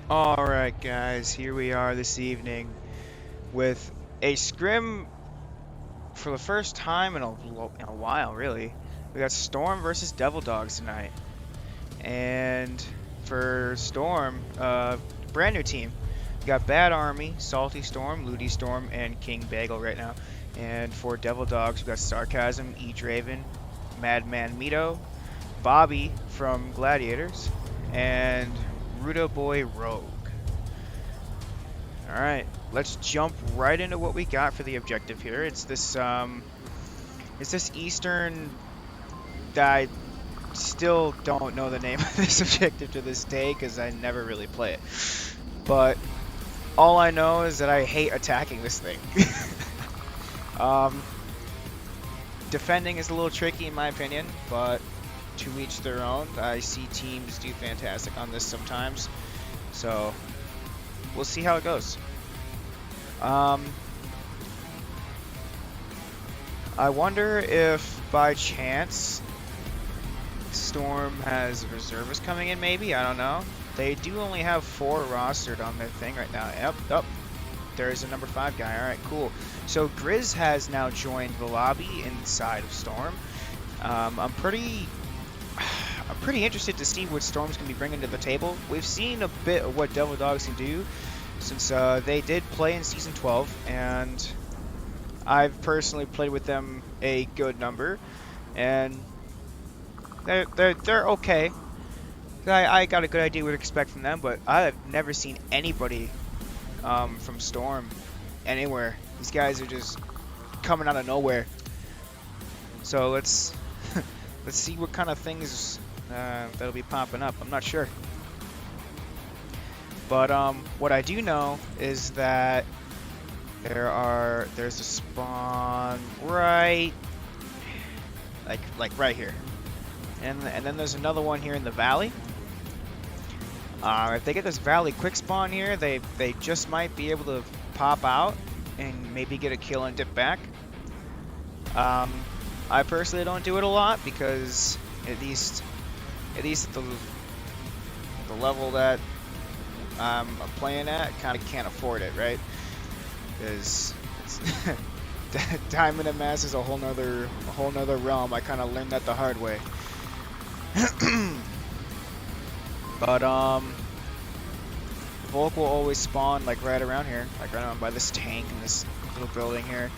Alright guys, here we are this evening with a scrim for the first time in a while, really. We got Storm versus Devil Dogs tonight. And for Storm, brand new team. We got Bad Army, Salty Storm, Looty Storm, and King Bagel right now. And for Devil Dogs, we got Sarcasm, E Draven, Madman Mito, Bobby from Gladiators, and Ruda Boy Rogue. Alright, let's jump right into what we got for the objective here. It's this Eastern. I still don't know the name of this objective to this day because I never really play it. But all I know is that I hate attacking this thing. Defending is a little tricky in my opinion, but to each their own. I see teams do fantastic on this sometimes. So we'll see how it goes. I wonder if by chance Storm has reservists coming in, maybe? I don't know. They do only have 4 rostered on their thing right now. Yep. There's a number 5 guy. Alright, cool. So Grizz has now joined the lobby inside of Storm. I'm pretty interested to see what Storm's going to be bringing to the table. We've seen a bit of what Devil Dogs can do since they did play in Season 12, and I've personally played with them a good number, and they're okay. I got a good idea what to expect from them, but I've never seen anybody from Storm anywhere. These guys are just coming out of nowhere. So let's let's see what kind of things that'll be popping up. I'm not sure. But what I do know is that there's a spawn right right here. And then there's another one here in the valley. If they get this valley quick spawn here, they just might be able to pop out and maybe get a kill and dip back. I personally don't do it a lot because at least at the level that I'm playing at, kind of can't afford it, right? Because Diamond and Mass is a whole nother realm. I kind of learned that the hard way. But Volk will always spawn like right around here, like right around by this tank in this little building here.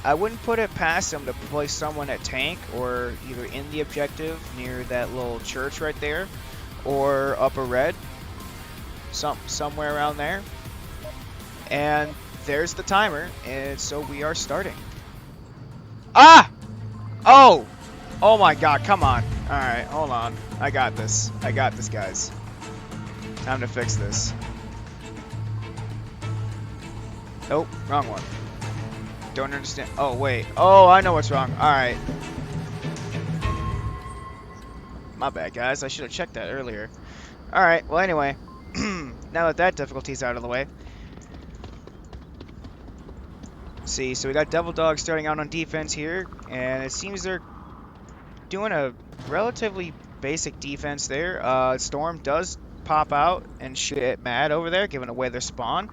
I wouldn't put it past them to play someone at tank or either in the objective near that little church right there, or upper red, somewhere around there. And there's the timer, and so we are starting. Ah! Oh! Oh my god, come on. Alright, hold on. I got this, guys. Time to fix this. Nope, wrong one. Don't understand. Oh, wait. Oh, I know what's wrong. Alright. My bad, guys. I should have checked that earlier. Alright, well, anyway. Now that difficulty's out of the way. See, so we got Devil Dogs starting out on defense here, and it seems they're doing a relatively basic defense there. Storm does pop out and shoot at Mad over there, giving away their spawn.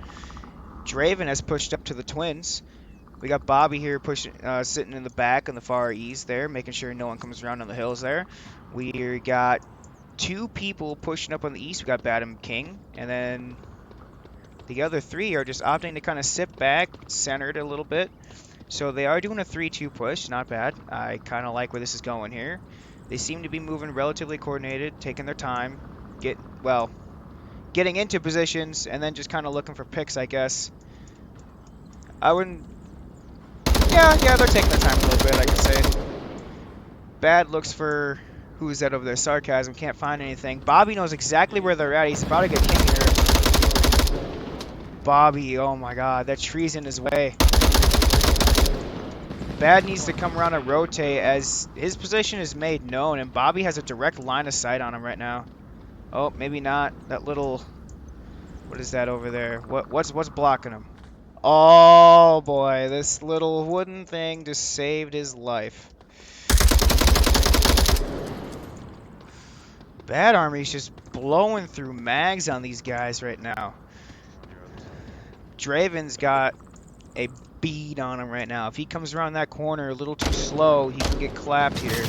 Draven has pushed up to the Twins. We got Bobby here pushing, sitting in the back on the far east there, making sure no one comes around on the hills there. We got 2 people pushing up on the east. We got Bad and King, and then the other 3 are just opting to kind of sit back, centered a little bit. So they are doing a 3-2 push, not bad. I kind of like where this is going here. They seem to be moving relatively coordinated, taking their time, getting into positions, and then just kind of looking for picks, I guess. I wouldn't... Yeah, they're taking their time a little bit, I can say. Bad looks for... Who's that over there? Sarcasm, can't find anything. Bobby knows exactly where they're at. He's about to get king here. Bobby, oh my god, that tree's in his way. Bad needs to come around and rotate as his position is made known, and Bobby has a direct line of sight on him right now. Oh, maybe not. That little... What is that over there? What's blocking him? Oh boy, this little wooden thing just saved his life. Bad Army's just blowing through mags on these guys right now. Draven's got a bead on him right now. If he comes around that corner a little too slow, he can get clapped here.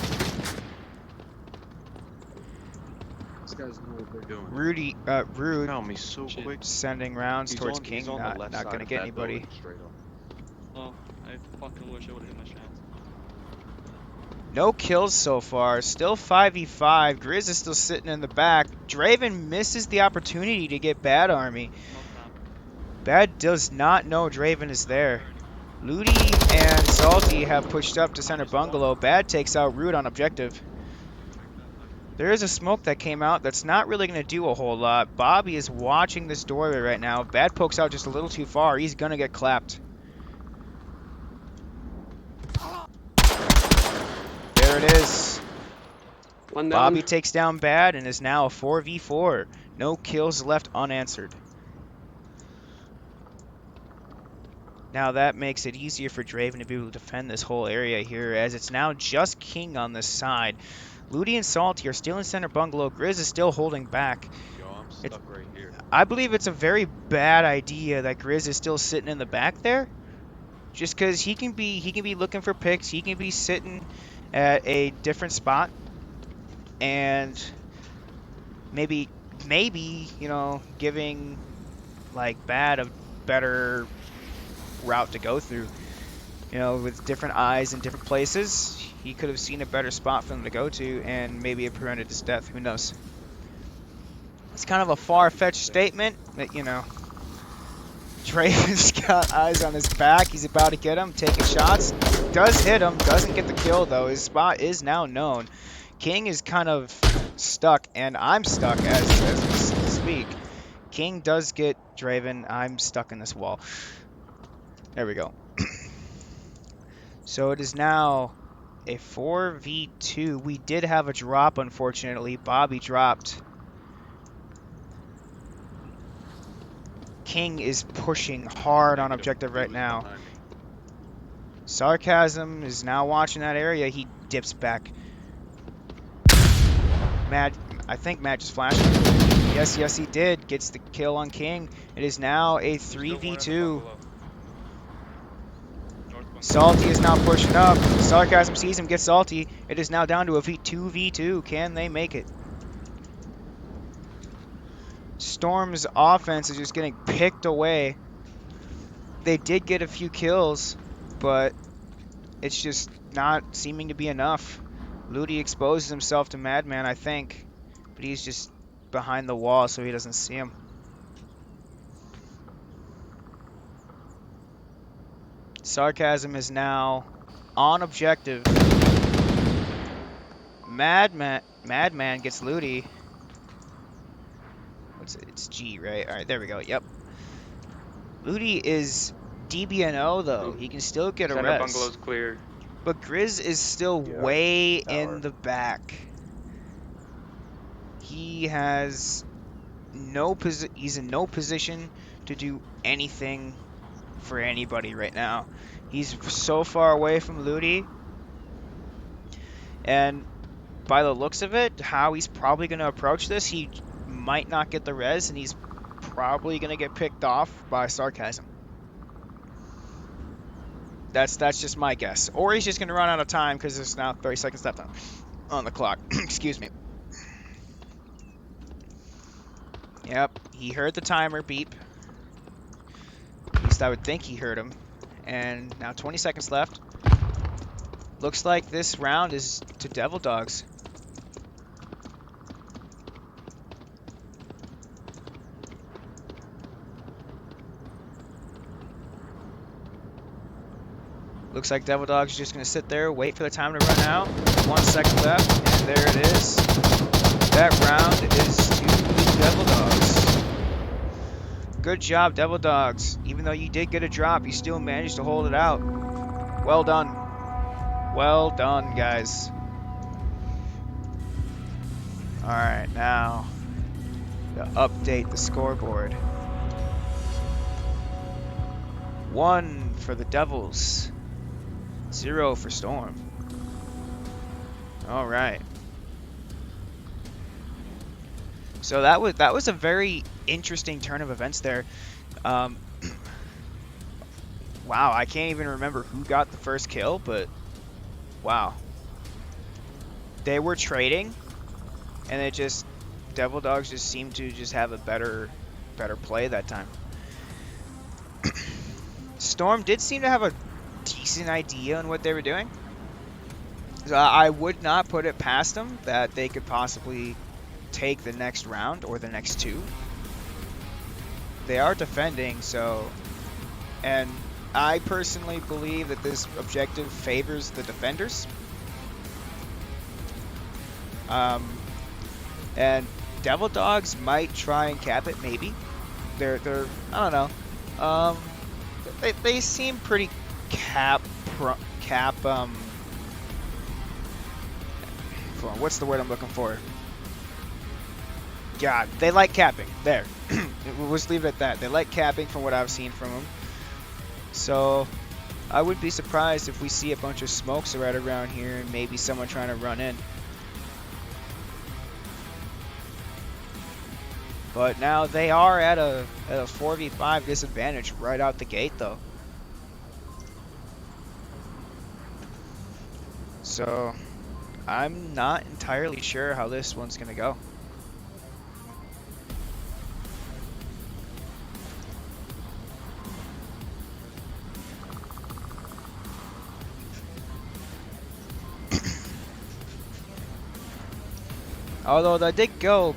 This guy's know what they're doing. Rude Found me so quick. sending rounds He's towards on, King, he's on the left not side gonna of get that anybody. building, straight up. Oh, I fucking wish I would have hit my chance. No kills so far. Still 5v5. Grizz is still sitting in the back. Draven misses the opportunity to get Bad Army. No time. Bad does not know Draven is there. Ludi and Salty have pushed up to center bungalow. Bad takes out Rude on objective. There is a smoke that came out that's not really going to do a whole lot. Bobby is watching this doorway right now. Bad pokes out just a little too far. He's going to get clapped. There it is. One down. Bobby takes down Bad and is now a 4v4. No kills left unanswered. Now that makes it easier for Draven to be able to defend this whole area here, as it's now just King on this side. Ludi and Salty are still in center bungalow. Grizz is still holding back. Yo, I'm stuck right here. I believe it's a very bad idea that Grizz is still sitting in the back there, just because he can be looking for picks. He can be sitting at a different spot, and maybe you know, giving like Bad a better route to go through. You know, with different eyes in different places, he could have seen a better spot for him to go to, and maybe it prevented his death. Who knows? It's kind of a far-fetched statement, but you know, Draven's got eyes on his back. He's about to get him, taking shots. Does hit him, doesn't get the kill though. His spot is now known. King is kind of stuck, and I'm stuck as we speak. King does get Draven. I'm stuck in this wall. There we go. So it is now a 4v2. We did have a drop, unfortunately. Bobby dropped. King is pushing hard on objective right now. Sarcasm is now watching that area. He dips back. I think Matt just flashed. Yes, he did. Gets the kill on King. It is now a 3v2. Salty is now pushing up. Sarcasm sees him, gets Salty. It is now down to a 2v2. Can they make it? Storm's offense is just getting picked away. They did get a few kills, but it's just not seeming to be enough. Ludi exposes himself to Madman, I think, but he's just behind the wall so he doesn't see him. Sarcasm is now on objective. Madman gets Ludi. What's it? It's G, right? Alright, there we go. Yep. Ludi is DBNO though. He can still get a Center res. bungalow's clear. But Grizz is still way in the back. He has he's in no position to do anything for anybody right now. He's so far away from Ludi, and by the looks of it, how he's probably going to approach this, he might not get the res, and he's probably going to get picked off by Sarcasm. That's just my guess. Or he's just going to run out of time because there's now 30 seconds left on the clock. Excuse me. Yep, he heard the timer beep. At least I would think he heard him. And now 20 seconds left. Looks like this round is to Devil Dogs. Looks like Devil Dogs is just going to sit there, wait for the time to run out. 1 second left, and there it is. That round is to the Devil Dogs. Good job, Devil Dogs. Even though you did get a drop, you still managed to hold it out. Well done. Well done, guys. Alright, now to update the scoreboard. 1 for the Devils. 0 for Storm. Alright. So that was a very interesting turn of events there. Um, wow, I can't even remember who got the first kill, but wow. They were trading, and it just Devil Dogs just seemed to just have a better play that time. Storm did seem to have a decent idea on what they were doing. So I would not put it past them that they could possibly take the next round or the next two. They are defending, so, and I personally believe that this objective favors the defenders. And Devil Dogs might try and cap it, maybe. They're I don't know. They seem pretty what's the word I'm looking for? God, they like capping. There. We'll just leave it at that. They like capping from what I've seen from them. So, I would be surprised if we see a bunch of smokes right around here and maybe someone trying to run in. But now they are at a 4v5 disadvantage right out the gate, though. So, I'm not entirely sure how this one's going to go. Although that did go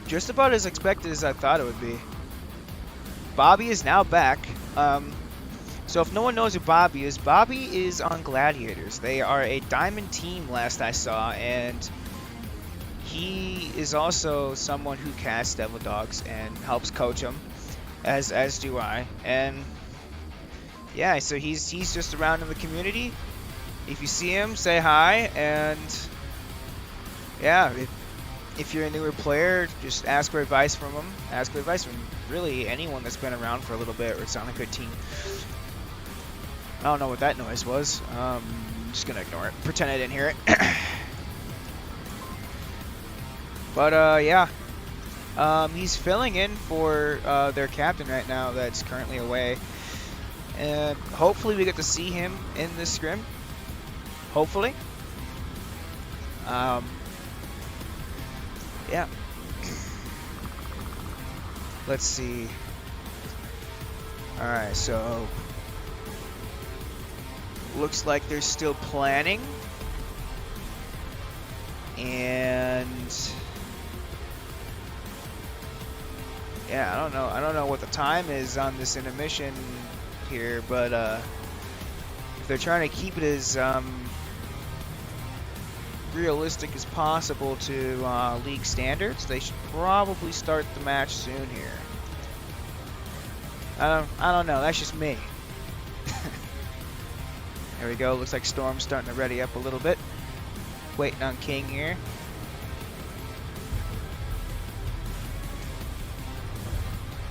just about as expected as I thought it would be. Bobby is now back. So if no one knows who Bobby is on Gladiators. They are a diamond team last I saw, and he is also someone who casts Devil Dogs and helps coach them, as do I. And yeah, so he's just around in the community. If you see him, say hi, and yeah, if you're a newer player, just ask for advice from him. Ask for advice from really anyone that's been around for a little bit or it's on a good team. I don't know what that noise was. I'm just gonna ignore it. Pretend I didn't hear it. But yeah. He's filling in for their captain right now that's currently away. And hopefully we get to see him in this scrim. Hopefully. Yeah. Let's see. Alright, so looks like they're still planning. And yeah, I don't know what the time is on this intermission here, but if they're trying to keep it as realistic as possible to league standards, they should probably start the match soon here. I don't know, that's just me. There we go, looks like Storm's starting to ready up a little bit. Waiting on King here.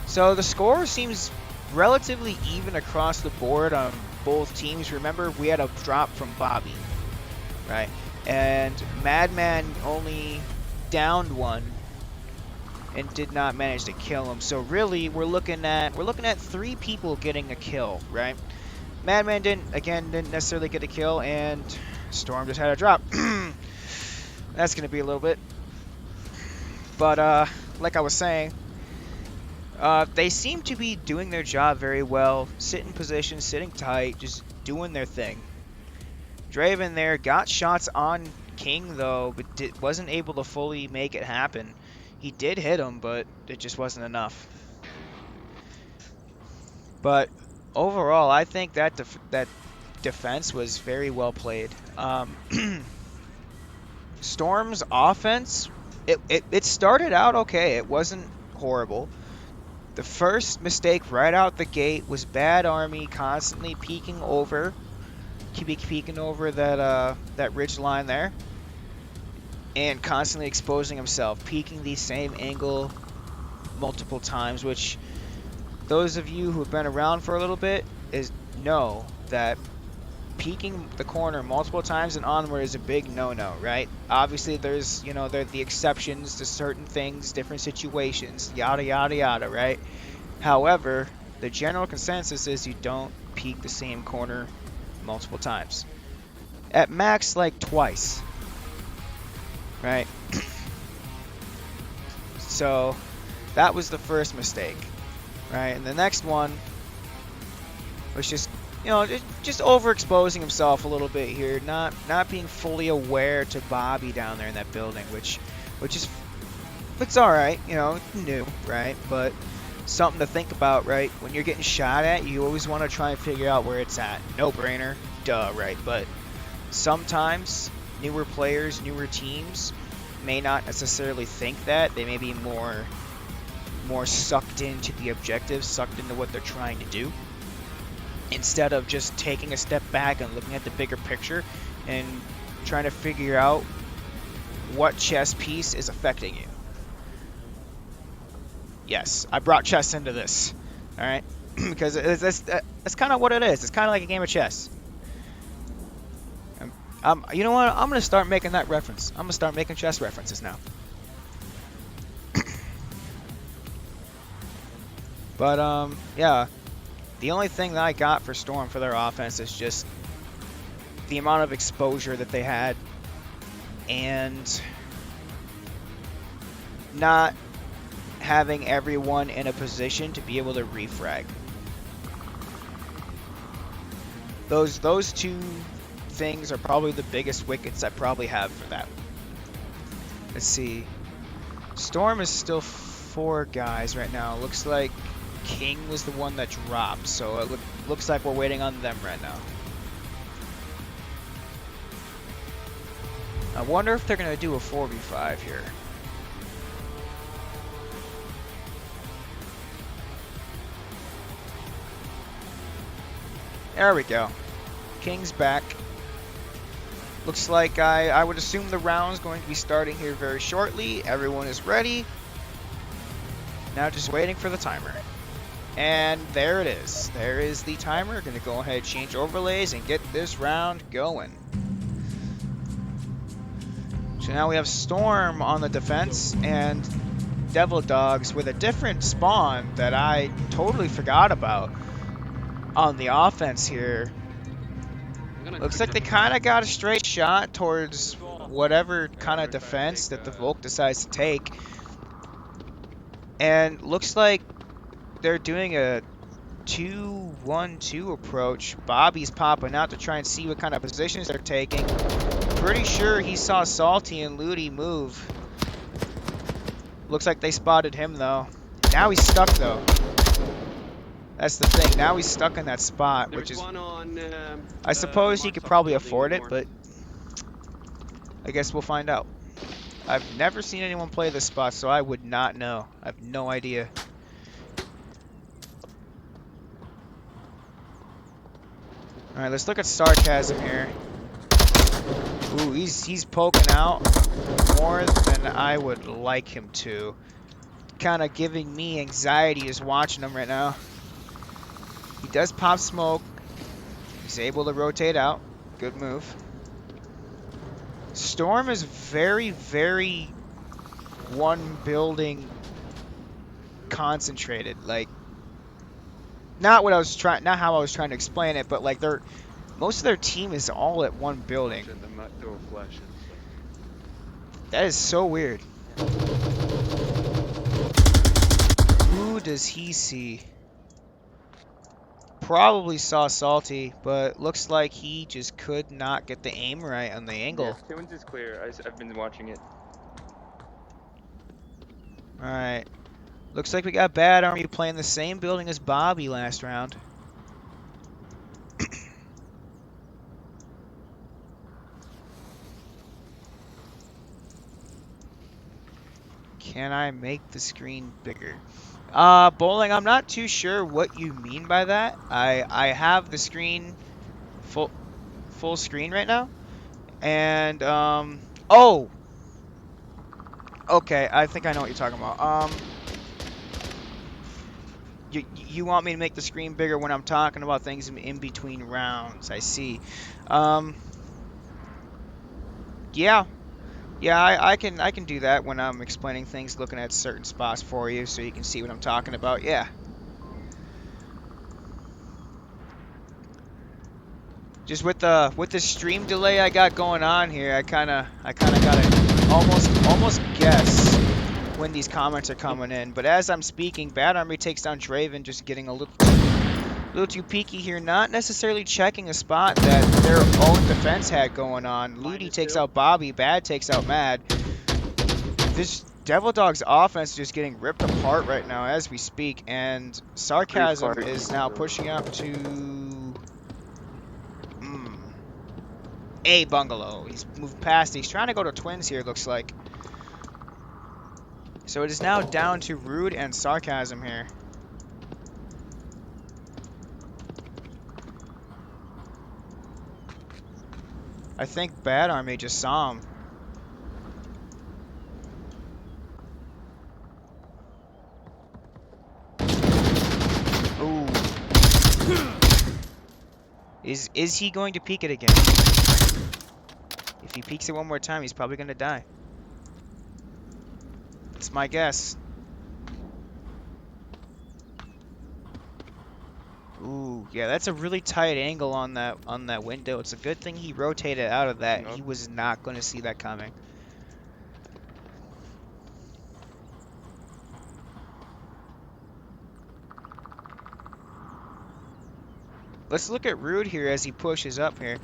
So the score seems relatively even across the board on both teams. Remember, we had a drop from Bobby, right? And Madman only downed one and did not manage to kill him. So really, we're looking at 3 people getting a kill, right? Madman didn't necessarily get a kill, and Storm just had a drop. That's gonna be a little bit. But like I was saying, they seem to be doing their job very well. Sit in position, sitting tight, just doing their thing. Draven there got shots on King though, but wasn't able to fully make it happen. He did hit him, but it just wasn't enough. But overall, I think that that defense was very well played. Storm's offense, it started out okay. It wasn't horrible. The first mistake right out the gate was Bad Army constantly peeking over that ridge line there, and constantly exposing himself, peeking the same angle multiple times, which those of you who have been around for a little bit know that peeking the corner multiple times in Onward is a big no-no, right? Obviously, there's, you know, there are the exceptions to certain things, different situations, yada, yada, yada, right? However, the general consensus is you don't peek the same corner multiple times. At max, like twice, right? So that was the first mistake, right? And the next one was just, you know, just overexposing himself a little bit here, not being fully aware to Bobby down there in that building, which is, it's all right, you know, new, right? But something to think about, right? When you're getting shot at, you always want to try and figure out where it's at. No brainer, duh, right? But sometimes newer players, newer teams may not necessarily think that. They may be more sucked into the objective, sucked into what they're trying to do, instead of just taking a step back and looking at the bigger picture and trying to figure out what chess piece is affecting you. Yes, I brought chess into this, all right? Because that's kind of what it is. It's kind of like a game of chess. You know what? I'm going to start making that reference. I'm going to start making chess references now. But, yeah. The only thing that I got for Storm for their offense is just the amount of exposure that they had and not having everyone in a position to be able to refrag. Those two things are probably the biggest wickets I probably have for that. Let's see. Storm is still 4 guys right now. Looks like King was the one that dropped, so it looks like we're waiting on them right now. I wonder if they're going to do a 4v5 here. There we go. King's back. Looks like I would assume the round's going to be starting here very shortly. Everyone is ready. Now just waiting for the timer. And there it is. There is the timer. Going to go ahead, change overlays, and get this round going. So now we have Storm on the defense and Devil Dogs with a different spawn that I totally forgot about on the offense here. Looks like they kind of got a straight shot towards whatever kind of defense that the Volk decides to take. And looks like they're doing a 2-1-2 approach. Bobby's popping out to try and see what kind of positions they're taking. Pretty sure he saw Salty and Ludi move. Looks like they spotted him though. Now he's stuck though. That's the thing. Now he's stuck in that spot, which is... I suppose he could probably afford it, but I guess we'll find out. I've never seen anyone play this spot, so I would not know. I have no idea. Alright, let's look at Sarcasm here. Ooh, he's poking out more than I would like him to. Kind of giving me anxiety just watching him right now. He does pop smoke. He's able to rotate out. Good move. Storm is very, very one building concentrated. Like, not how I was trying to explain it, but like most of their team is all at one building. That is so weird. Who does he see? Probably saw Salty, but looks like he just could not get the aim right on the angle. Yes, Twins is clear. I've been watching it. Alright. Looks like we got Bad Army playing the same building as Bobby last round. Can I make the screen bigger? Bowling, I'm not too sure what you mean by that. I have the screen full screen right now. And, oh! Okay, I think I know what you're talking about. you want me to make the screen bigger when I'm talking about things in between rounds. I see. Yeah. Yeah, I can do that when I'm explaining things, looking at certain spots for you so you can see what I'm talking about. Yeah. Just with the stream delay I got going on here, I kind of gotta almost guess when these comments are coming in. But as I'm speaking, Bad Army takes down Draven, just getting a little too peeky here, not necessarily checking a spot that their own defense had going on. Ludi takes out Bobby, Bad takes out Mad. This Devil Dog's offense is just getting ripped apart right now as we speak, and Sarcasm is now pushing up to A bungalow. He's moved past. He's trying to go to Twins here, looks like. So it is now down to Rude and Sarcasm here. I think Bad Army just saw him. Ooh. Is he going to peek it again? If he peeks it one more time, he's probably going to die. That's my guess. Ooh, yeah, that's a really tight angle on that window. It's a good thing he rotated out of that. He was not going to see that coming. Let's look at Rude here as he pushes up here.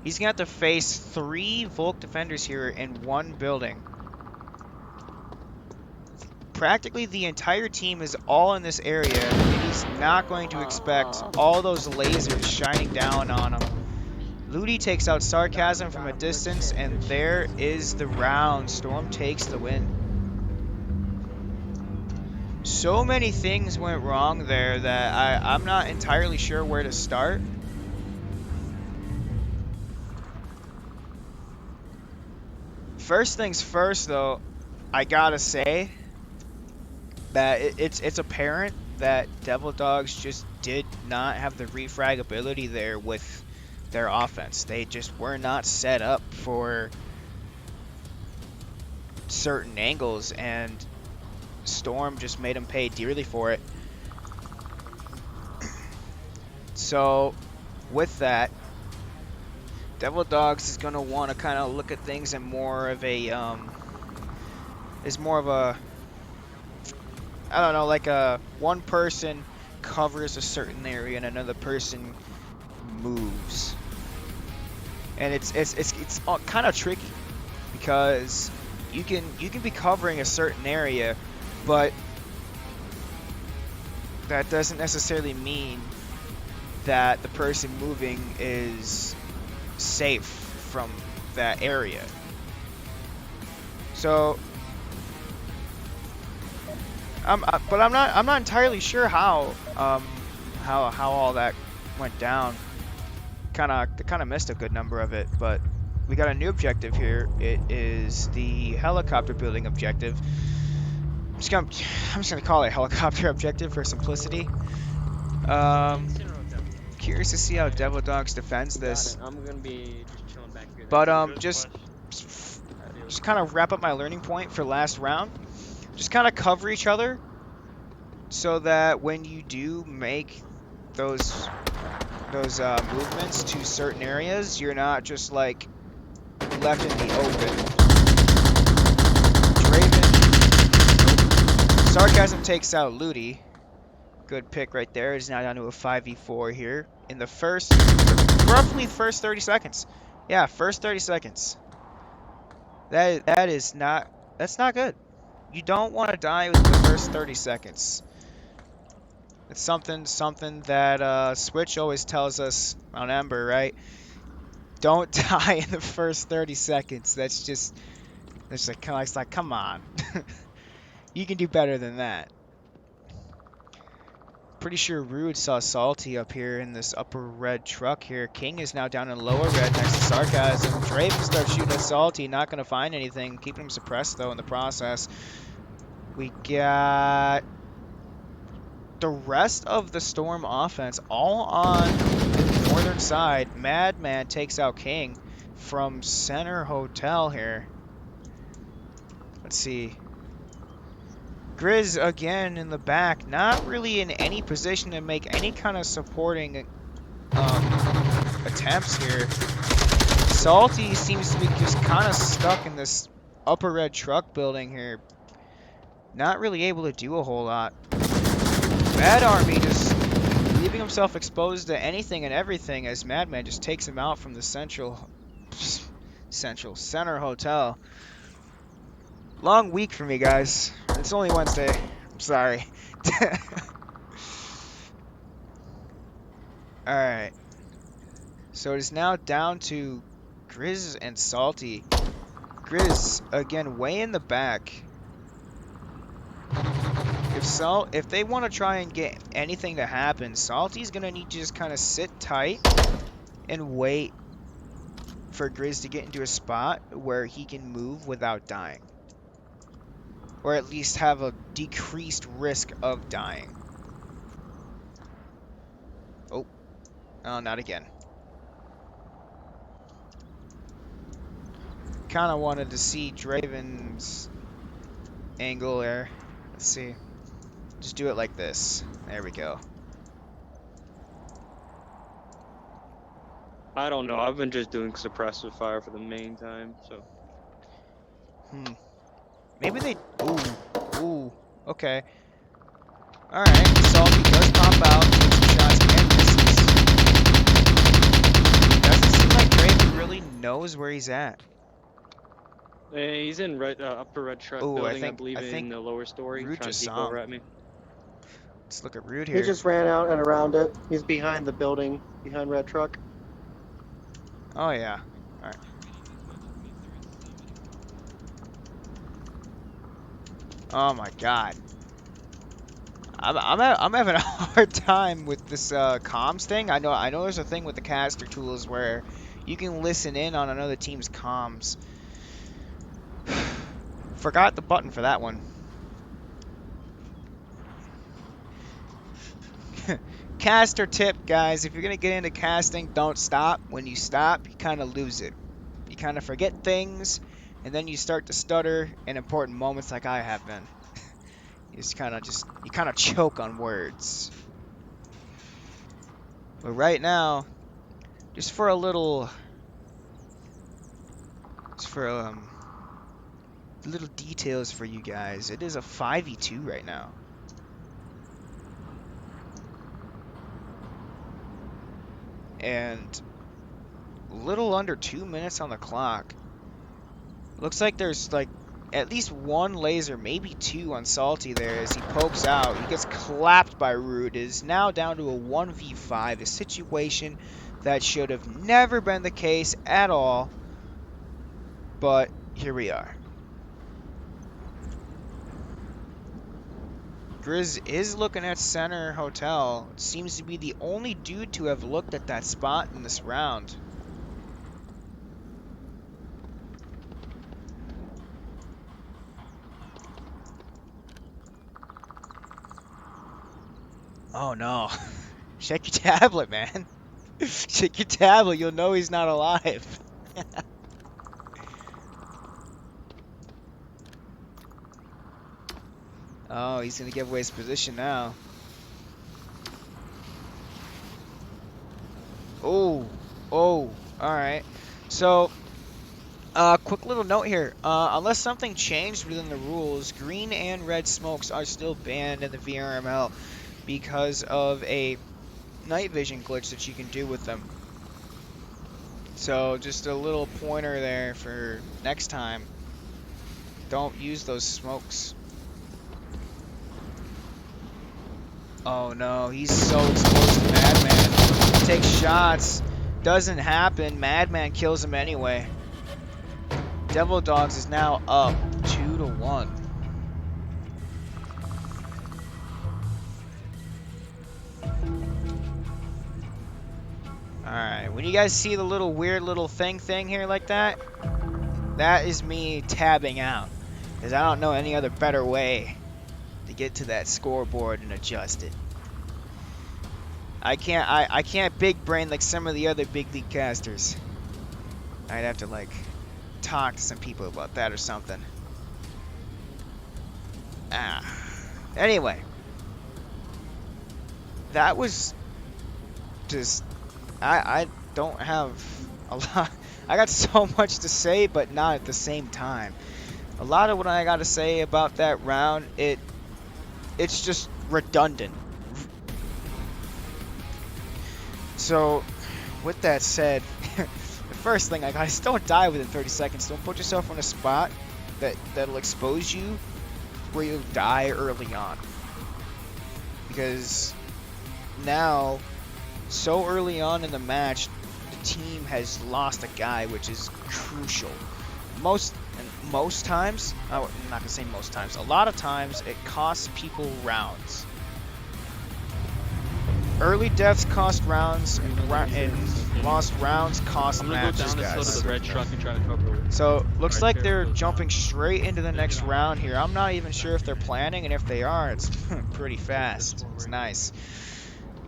He's going to have to face 3 Volk defenders here in one building. Practically the entire team is all in this area, and he's not going to expect all those lasers shining down on him. Ludi takes out Sarcasm from a distance, and there is the round. Storm takes the win. So many things went wrong there that I'm not entirely sure where to start. First things first, though, I gotta say that it's apparent that Devil Dogs just did not have the refrag ability there with their offense. They just were not set up for certain angles, and Storm just made them pay dearly for it. So with that, Devil Dogs is going to want to kind of look at things in more of a I don't know, like one person covers a certain area and another person moves. And it's kind of tricky because you can be covering a certain area, but that doesn't necessarily mean that the person moving is safe from that area. So but I'm not entirely sure how all that went down. Kind of missed a good number of it, but we got a new objective here. It is the helicopter building objective. I'm just gonna call it helicopter objective for simplicity. Curious to see how Devil Dogs defends this. I'm gonna be just chilling back here. But just kind of wrap up my learning point for last round. Just kind of cover each other so that when you do make those movements to certain areas, you're not just like left in the open. Draven. Sarcasm takes out Ludi. Good pick right there. It's now down to a 5v4 here in the roughly first 30 seconds. Yeah, first 30 seconds. That's not good. You don't want to die within the first 30 seconds. It's something that Switch always tells us on Ember, right? Don't die in the first 30 seconds. It's like come on. You can do better than that. Pretty sure Rude saw Salty up here in this upper red truck here. King is now down in lower red next to Sarcasm. Draven starts shooting at Salty, not going to find anything. Keeping him suppressed, though, in the process. We got the rest of the Storm offense, all on the northern side. Madman takes out King from Center Hotel here. Let's see. Grizz again in the back, not really in any position to make any kind of supporting attempts here. Salty seems to be just kind of stuck in this upper red truck building here. Not really able to do a whole lot. Mad Army just leaving himself exposed to anything and everything as Madman just takes him out from the center hotel. Long week for me, guys. It's only Wednesday. I'm sorry. Alright. So it is now down to Grizz and Salty. Grizz, again, way in the back. If they want to try and get anything to happen, Salty's going to need to just kind of sit tight and wait for Grizz to get into a spot where he can move without dying. Or at least have a decreased risk of dying. Oh, not again. Kind of wanted to see Draven's angle there. Let's see. Just do it like this. There we go. I don't know. I've been just doing suppressive fire for the main time, so. Maybe they... Ooh. Okay. Alright. Salty does pop out. Takes some shots and misses. Doesn't seem like Draven really knows where he's at. He's in upper red truck Ooh, building, I I believe, think in the lower story, Rude trying just to peek saw over him. at me. Let's look at Rude He here. just ran out and around it. He's behind the building, behind red truck. Oh, yeah. Alright. Oh my god. I'm having a hard time with this comms thing. I know there's a thing with the caster tools where you can listen in on another team's comms. Forgot the button for that one. Caster tip, guys. If you're gonna get into casting, don't stop. When you stop, you kind of lose it. You kind of forget things, and then you start to stutter in important moments like I have been. You kind of choke on words. But right now, just for little details for you guys, it is a 5v2 right now. And a little under 2 minutes on the clock. Looks like there's like at least one laser, maybe two on Salty there as he pokes out. He gets clapped by Rude. It is now down to a 1v5, a situation that should have never been the case at all. But here we are. Grizz is looking at Center Hotel. Seems to be the only dude to have looked at that spot in this round. Oh no. Check your tablet, man. Check your tablet, you'll know he's not alive. Oh, he's gonna give away his position now. Oh, alright. So, quick little note here. Unless something changed within the rules, green and red smokes are still banned in the VRML because of a night vision glitch that you can do with them. So, just a little pointer there for next time. Don't use those smokes. Oh no, he's so exposed to Madman. Takes shots. Doesn't happen. Madman kills him anyway. Devil Dogs is now up 2-1. Alright, when you guys see the little weird little thing here like that, that is me tabbing out. Because I don't know any other better way to get to that scoreboard and adjust it. I can't big brain like some of the other big league casters. I'd have to like talk to some people about that or something. Anyway, that was just I don't have a lot. I got so much to say, but not at the same time. A lot of what I got to say about that round, it's just redundant. So, with that said, the first thing I got is don't die within 30 seconds. Don't put yourself in a spot that'll expose you where you'll die early on. Because now, so early on in the match, the team has lost a guy, which is crucial. Most times, I'm not gonna say most times, a lot of times it costs people rounds. Early deaths cost rounds, and lost rounds cost I'm gonna go matches, down this hill guys. to the red truck and try to cover it. So, looks Alright, like they're careful. jumping straight into the next round here. I'm not even sure if they're planning, and if they are, it's pretty fast. It's nice.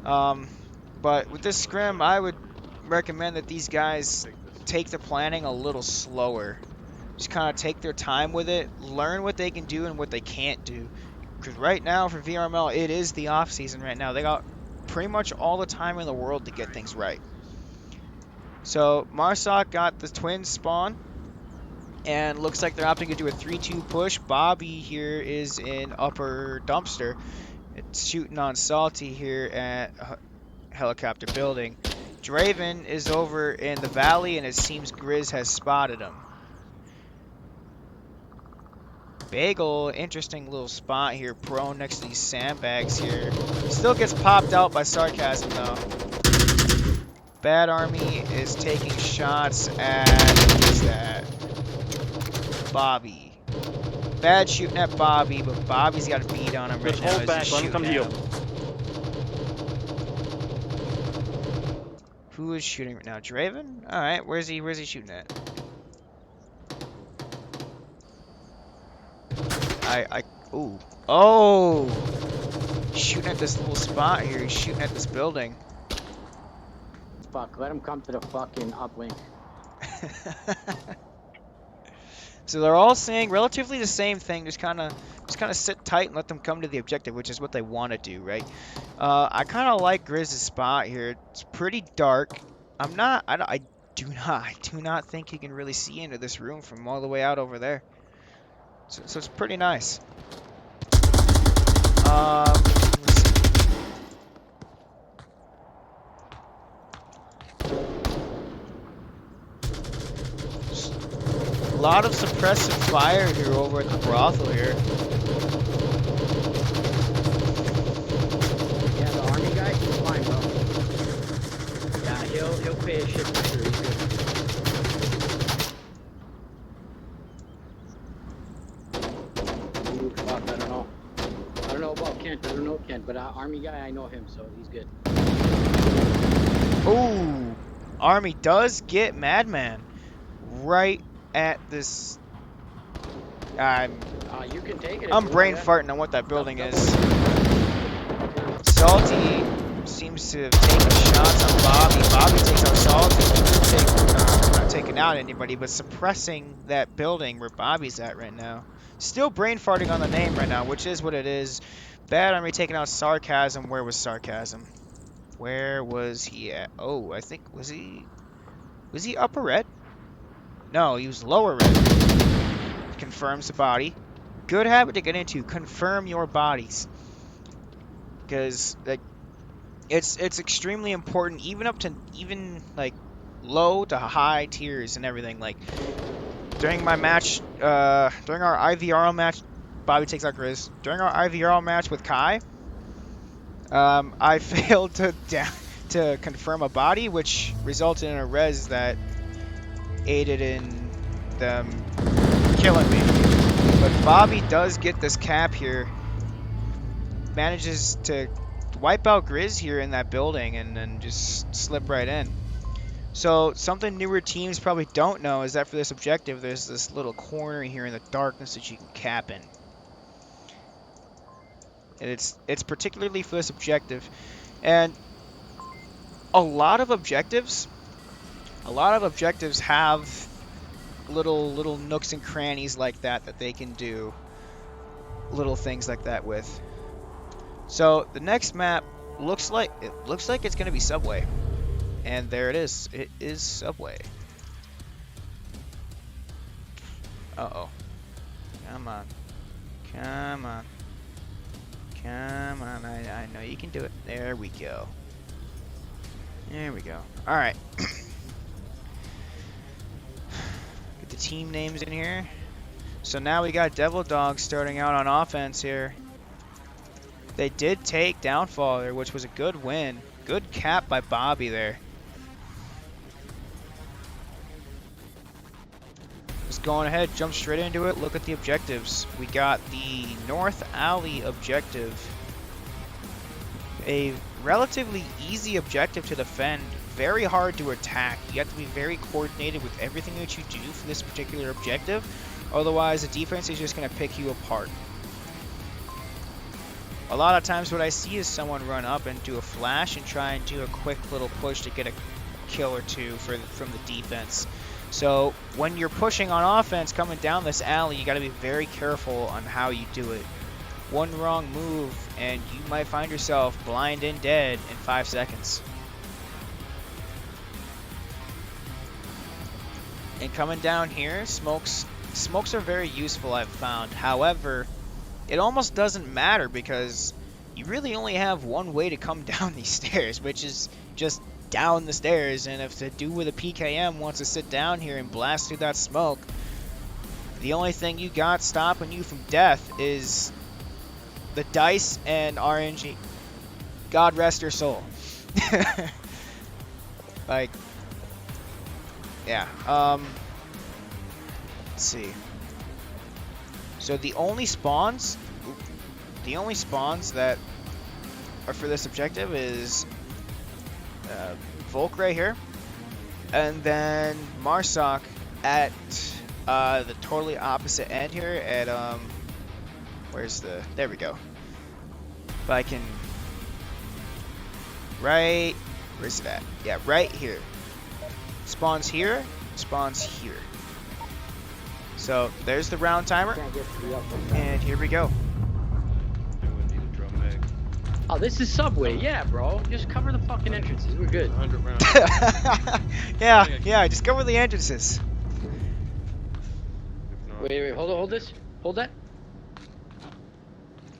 But with this scrim, I would recommend that these guys take the planning a little slower. Just kind of take their time with it, learn what they can do and what they can't do. Because right now for VRML, it is the off season right now. They got pretty much all the time in the world to get things right. So Marsoc got the twins spawn, and looks like they're opting to do a 3-2 push. Bobby here is in upper dumpster. It's shooting on Salty here at helicopter building. Draven is over in the valley, and it seems Grizz has spotted him. Bagel, interesting little spot here, prone next to these sandbags here. Still gets popped out by Sarcasm though. Bad Army is taking shots at, who's that? Bobby. Bad shooting at Bobby, but Bobby's got a beat on him right Just now. hold He's back, just let him come to shooting you. at him. Who is shooting right now? Draven? Alright, where's he shooting at? Ooh. Oh! Shooting at this little spot here. He's shooting at this building. Fuck, let him come to the fucking uplink. So they're all saying relatively the same thing. Just kind of sit tight and let them come to the objective, which is what they want to do, right? I kind of like Grizz's spot here. It's pretty dark. I do not think he can really see into this room from all the way out over there. So it's pretty nice. Let's see. A lot of suppressive fire here over at the brothel here. Yeah, the army guy, he's fine, bro. Yeah, he'll pay his shit for sure. He's good. Ooh, fuck, I don't know. I don't know about Kent. I don't know Kent, but army guy, I know him, so he's good. Ooh, Army does get Madman right at this. You can take it. I'm brain farting on what that building is. Salty seems to have taken shots on Bobby. Bobby takes out Salty. Not taking out anybody, but suppressing that building where Bobby's at right now. Still brain farting on the name right now, which is what it is. Bad Army taking out Sarcasm. Where was Sarcasm? Where was he at? Oh, I think, was he upper red? No, he was lower red. Confirms the body. Good habit to get into. Confirm your bodies. Because, like, it's extremely important, even like low to high tiers and everything. Like, during my match, during our IVRL match, Bobby takes out Grizz. During our IVRL match with Kai, I failed to confirm a body, which resulted in a res that aided in them killing me. But Bobby does get this cap here. Manages to wipe out Grizz here in that building and then just slip right in. So something newer teams probably don't know is that for this objective, there's this little corner here in the darkness that you can cap in. And it's particularly for this objective. And a lot of objectives have little nooks and crannies like that they can do little things like that with. So the next map looks like it's gonna be Subway, and there it is. It is Subway. Uh-oh. Come on. Come on. Come on. I know you can do it. There we go. There we go. Alright. Get the team names in here. So now we got Devil Dogs starting out on offense here. They did take Downfall there, which was a good win. Good cap by Bobby there. Just going ahead, jump straight into it. Look at the objectives. We got the North Alley objective. A relatively easy objective to defend. Very hard to attack. You have to be very coordinated with everything that you do for this particular objective. Otherwise, the defense is just going to pick you apart. A lot of times what I see is someone run up and do a flash and try and do a quick little push to get a kill or two from the defense. So when you're pushing on offense coming down this alley, you got to be very careful on how you do it. One wrong move and you might find yourself blind and dead in 5 seconds. And coming down here, smokes are very useful, I've found. However, it almost doesn't matter because you really only have one way to come down these stairs, which is just down the stairs. And if the dude with a PKM wants to sit down here and blast through that smoke, the only thing you got stopping you from death is the dice and RNG. God rest her soul. Like, yeah. Let's see. So the only spawns that are for this objective is Volk right here, and then Marsoc at the totally opposite end here at there we go. If I can, where's it at? Yeah, right here. Spawns here, spawns here. So there's the round timer, and here we go. Oh, this is Subway. Yeah, bro. Just cover the fucking entrances. We're good. 100 rounds. yeah, just cover the entrances. Wait. Hold this. Hold that.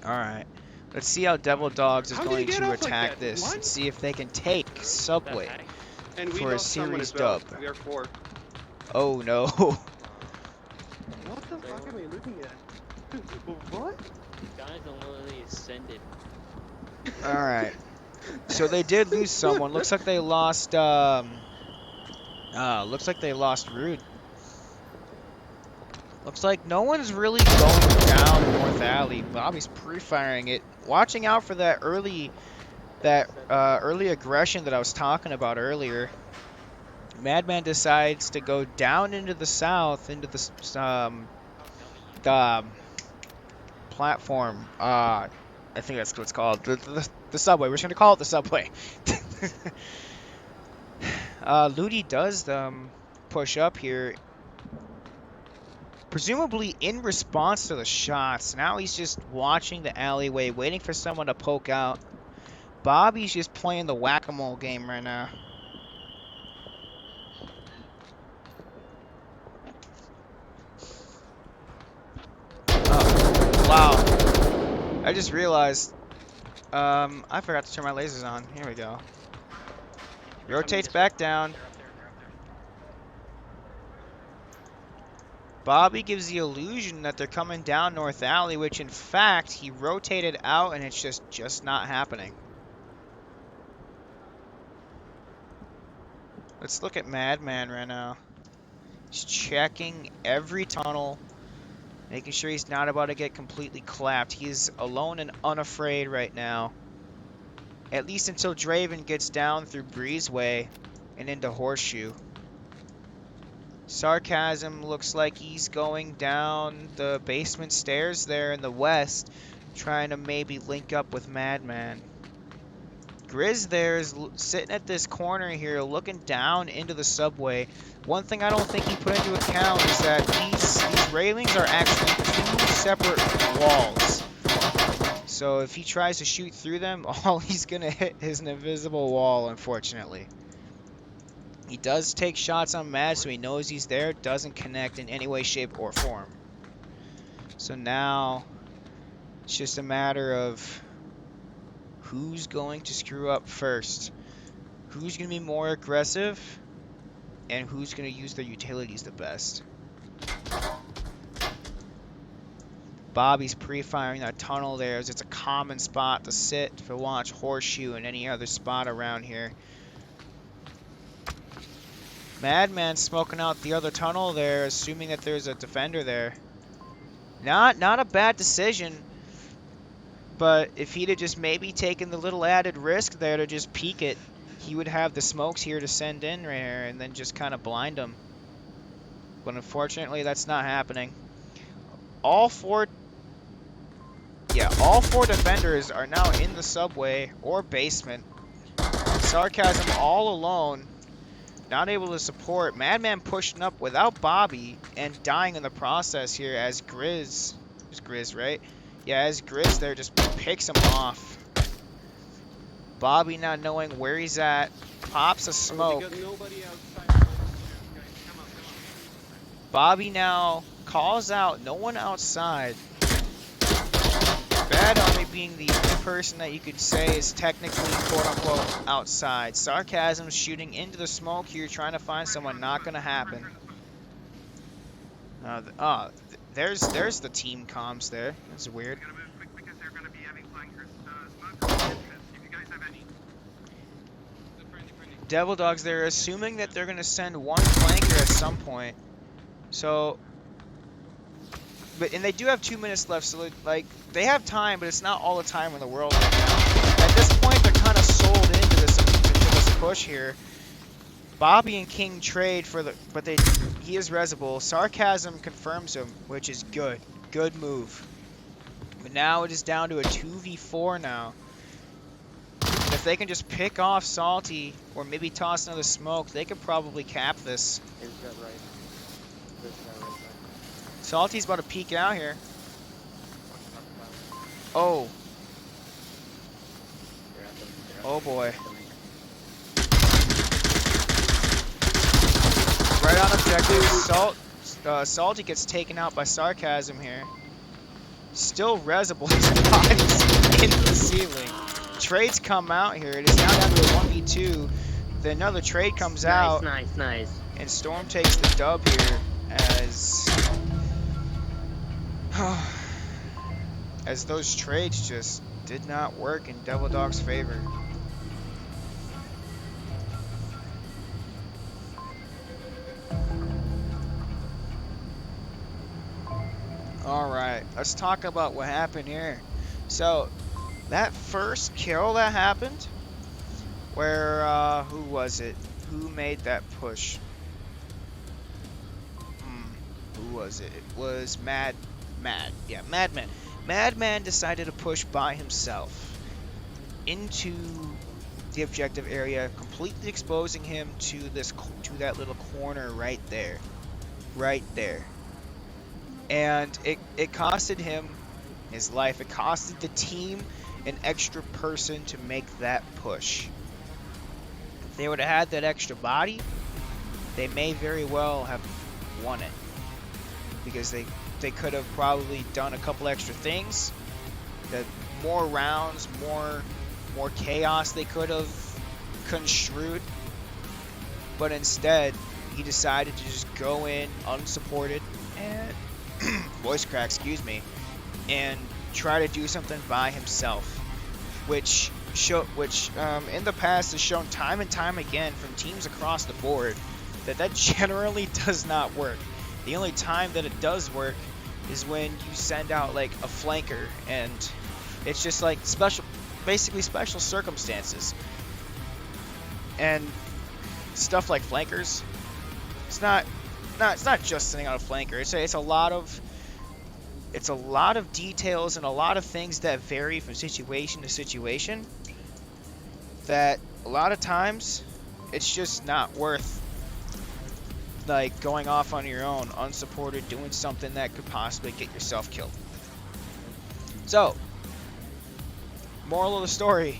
Alright. Let's see how Devil Dogs is How did going he get to off like attack that? this What? and see if they can take Subway And we for a lost someone series as well. dub. We are 4. Oh no. What the fuck am I looking at? What? Guys don't literally ascended. Alright. So they did lose someone. Looks like they lost Rude. Looks like no one's really going down North Alley. Bobby's pre-firing it. Watching out for that early aggression that I was talking about earlier. Madman decides to go down into the south, into the platform. I think that's what it's called. The subway. We're just gonna call it the subway. Ludi does push up here. Presumably in response to the shots. Now he's just watching the alleyway, waiting for someone to poke out. Bobby's just playing the whack-a-mole game right now. Oh, wow. I just realized I forgot to turn my lasers on. Here we go. Rotates back down. Bobby gives the illusion that they're coming down North Alley, which in fact he rotated out and it's just not happening. Let's look at Madman right now. He's checking every tunnel, making sure he's not about to get completely clapped. He's alone and unafraid right now. At least until Draven gets down through Breezeway and into Horseshoe. Sarcasm looks like he's going down the basement stairs there in the west, trying to maybe link up with Madman. Grizz there is sitting at this corner here looking down into the subway. One thing I don't think he put into account is that these railings are actually two separate walls. So if he tries to shoot through them, all he's going to hit is an invisible wall, unfortunately. He does take shots on Mad, so he knows he's there. Doesn't connect in any way, shape, or form. So now it's just a matter of who's going to screw up first. Who's going to be more aggressive, and who's going to use their utilities the best. Bobby's pre-firing that tunnel there, as it's a common spot to sit to launch Horseshoe and any other spot around here. Madman smoking out the other tunnel there, assuming that there's a defender there. Not a bad decision, but if he'd have just maybe taken the little added risk there to just peek it, he would have the smokes here to send in right here and then just kind of blind him. But unfortunately, that's not happening. All four defenders are now in the subway or basement. Sarcasm all alone, not able to support. Madman pushing up without Bobby and dying in the process here as Grizz, it's Grizz, right? Yeah, as Grizz there just picks him off. Bobby not knowing where he's at, pops a smoke. Bobby now calls out, no one outside. Bad Army being the only person that you could say is technically quote-unquote outside. Sarcasm shooting into the smoke here, trying to find someone. Not going to happen. There's the team comms there. That's weird. Devil Dogs there, assuming that they're going to send one flanker at some point. So... and they do have 2 minutes left, so like they have time, but it's not all the time in the world right now. At this point, they're kind of sold into this push here. Bobby and King trade for the, but he is resible. Sarcasm confirms him, which is good. Good move. But now it is down to a 2v4 now. And if they can just pick off Salty or maybe toss another smoke, they could probably cap this. Is that right? This guy right there. Salty's about to peek out here. Oh. Oh boy. Right on objective. Salty gets taken out by Sarcasm here. Still resible. His body's in the ceiling. Trades come out here. It is now down to a 1v2. Then another trade comes out. Nice. And Storm takes the dub here as those trades just did not work in Devil Dog's favor. Alright, let's talk about what happened here. So, that first kill that happened, where, who was it? Who made that push? Who was it? It was Madman. Madman decided to push by himself into the objective area, completely exposing him to that little corner right there. And it costed him his life. It costed the team an extra person to make that push. If they would have had that extra body, they may very well have won it. Because they could have probably done a couple extra things. That more rounds, more chaos they could have construed. But instead, he decided to just go in unsupported and voice crack, excuse me, and try to do something by himself, which in the past has shown time and time again from teams across the board that generally does not work. The only time that it does work is when you send out like a flanker, and it's just like basically special circumstances. And stuff like flankers, it's not just sending out a flanker. It's a lot of details and a lot of things that vary from situation to situation. that a lot of times it's just not worth like going off on your own, unsupported, doing something that could possibly get yourself killed. So, moral of the story,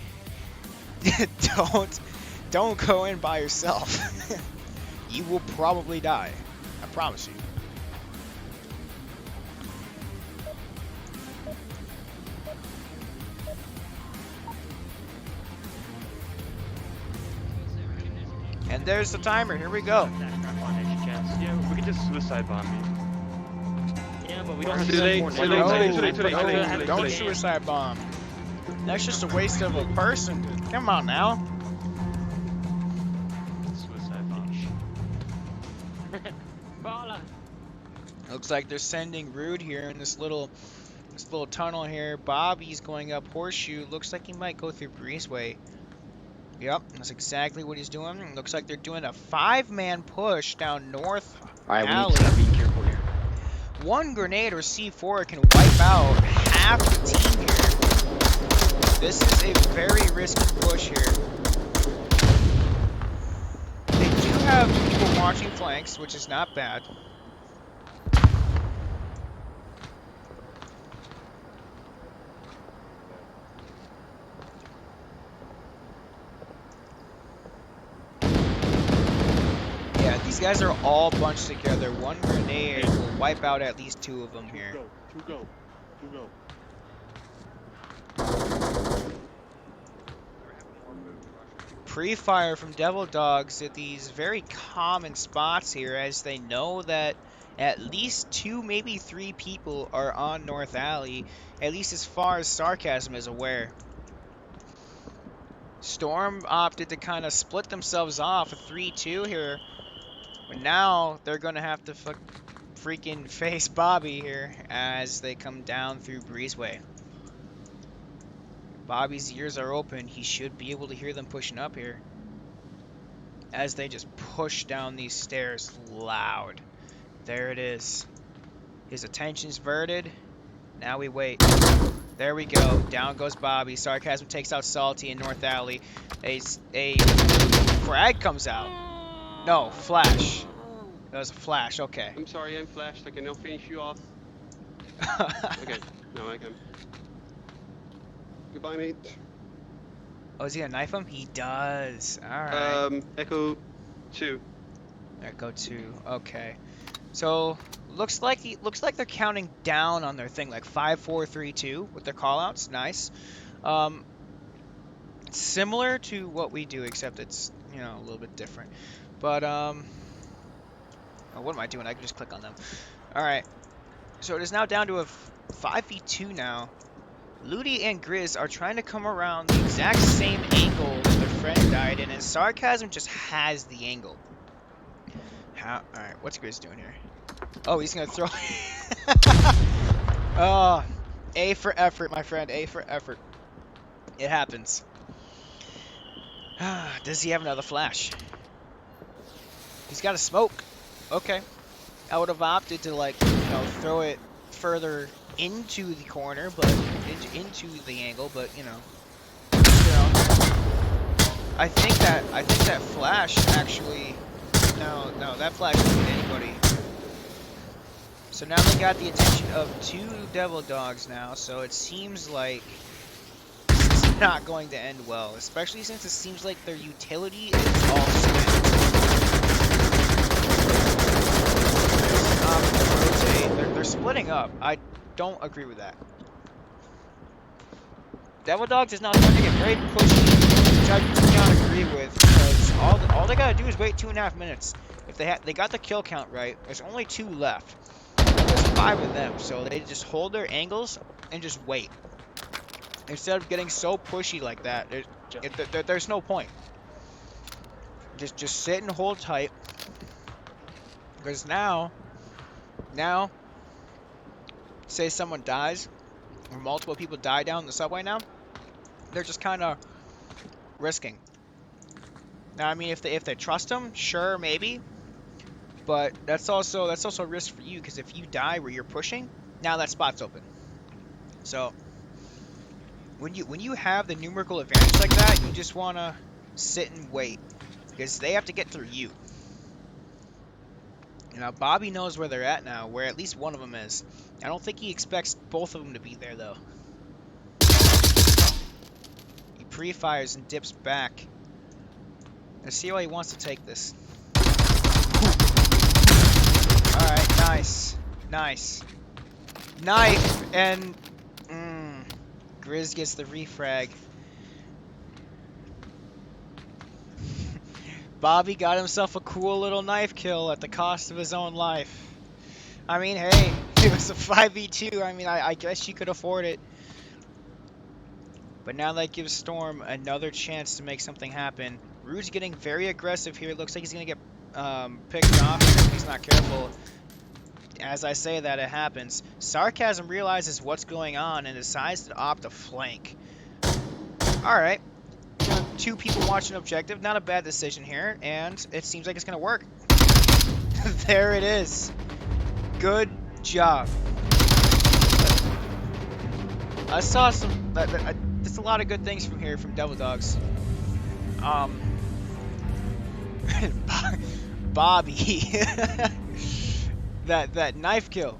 don't go in by yourself. You will probably die. I promise you. And there's the timer. Here we go. Yeah, we could just suicide bomb me. Yeah, but we don't Too late, too late, too late, too late, too late, too late, Don't too late. suicide bomb. That's just a waste of a person. Come on now. Suicide bomb. Bala. Looks like they're sending Rude here in this little tunnel here. Bobby's going up Horseshoe. Looks like he might go through Breezeway. Yep, that's exactly what he's doing. Looks like they're doing a 5-man push down North Alright, we need Alley. to start being careful here. One grenade or C4 can wipe out half the team here. This is a very risky push here. They do have people watching flanks, which is not bad. Yeah, these guys are all bunched together. One grenade will wipe out at least 2 of them here. Two go. Pre-fire from Devil Dogs at these very common spots here, as they know that at least 2, maybe 3 people are on North Alley, at least as far as Sarcasm is aware. Storm opted to kind of split themselves off, a 3-2 here, but now they're going to have to freaking face Bobby here as they come down through Breezeway. Bobby's ears are open. He should be able to hear them pushing up here as they just push down these stairs loud. There it is. His attention's verted. Now we wait. There we go. Down goes Bobby. Sarcasm takes out Salty in North Alley. A frag comes out. No, flash. That was a flash. Okay. I'm sorry, I'm flashed. I can now finish you off. Okay, no, I can. Goodbye, mate. Oh, is he gonna knife him? He does. Alright. Echo 2. Echo 2. Okay. So looks like they're counting down on their thing, like 5, 4, 3, 2 with their callouts. Nice. Similar to what we do, except it's, you know, a little bit different. But oh, what am I doing? I can just click on them. Alright. So it is now down to a 5v2 now. Ludi and Grizz are trying to come around the exact same angle that their friend died in, and Sarcasm just has the angle. Alright, what's Grizz doing here? Oh, he's gonna throw... Oh, A for effort, my friend. A for effort. It happens. Does he have another flash? He's got a smoke. Okay. I would have opted to, like, you know, throw it further into the corner, but into the angle, but you know, I think that flash actually, no, that flash didn't hit anybody. So now they got the attention of 2 Devil Dogs now, so it seems like this is not going to end well, especially since it seems like their utility is all spent. They're splitting up. I don't agree with that. Devil Dogs is now starting to get very pushy, which I do not agree with, because all they gotta do is wait 2.5 minutes. If they got the kill count right, there's only 2 left. There's 5 of them, so they just hold their angles and just wait. Instead of getting so pushy like that, there's no point. Just sit and hold tight, because now, say someone dies, or multiple people die down the subway now, they're just kind of risking. Now, I mean, if they trust them, sure, maybe, but that's also a risk for you, because if you die where you're pushing, now that spot's open. So when you have the numerical advantage like that, you just wanna sit and wait because they have to get through you. You know, Bobby knows where they're at now, where at least one of them is. I don't think he expects both of them to be there though. He pre-fires and dips back. Let's see how he wants to take this. All right, nice, nice. Knife and Grizz gets the refrag. Bobby got himself a cool little knife kill at the cost of his own life. I mean, hey, it was a 5v2. I mean, I guess you could afford it. But now that gives Storm another chance to make something happen. Rude's getting very aggressive here. Looks like he's going to get picked off if he's not careful. As I say that, it happens. Sarcasm realizes what's going on and decides to opt a flank. Alright. Two people watching objective. Not a bad decision here. And it seems like it's going to work. There it is. Good job. I saw some... There's a lot of good things from here from Devil Dogs. Bobby. that knife kill.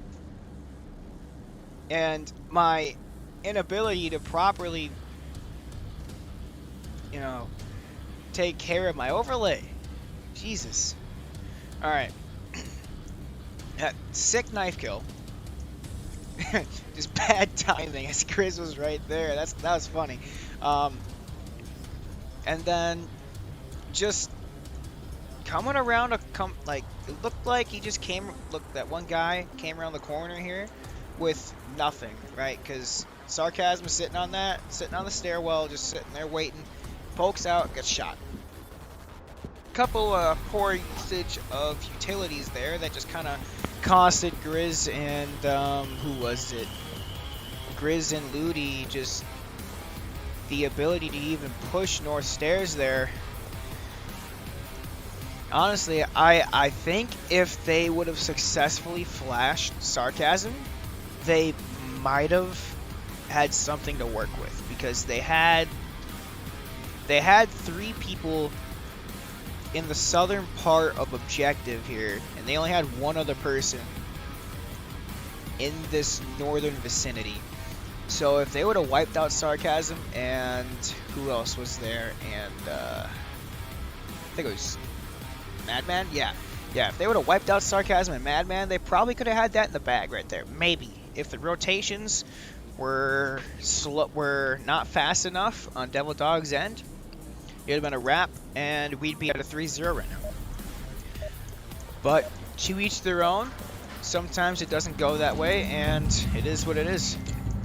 And my inability to properly, you know, take care of my overlay. Jesus. Alright. That sick knife kill. Just bad timing as Chris was right there. That was funny. And then just coming around like it looked like he just that one guy came around the corner here with nothing, right? Because Sarcasm is sitting on the stairwell, just sitting there waiting. Pokes out, gets shot. Couple poor usage of utilities there that just kind of costed Grizz and who was it? Grizz and Ludi just the ability to even push north stairs there. Honestly, I think if they would have successfully flashed Sarcasm, they might have had something to work with because they had 3 people in the southern part of objective here, and they only had one other person in this northern vicinity. So if they would have wiped out Sarcasm, and who else was there, and I think it was Madman? Yeah, if they would have wiped out Sarcasm and Madman, they probably could have had that in the bag right there. Maybe. If the rotations were not fast enough on Devil Dog's end, it would have been a wrap, and we'd be at a 3-0 right now. But to each their own. Sometimes it doesn't go that way, and it is what it is.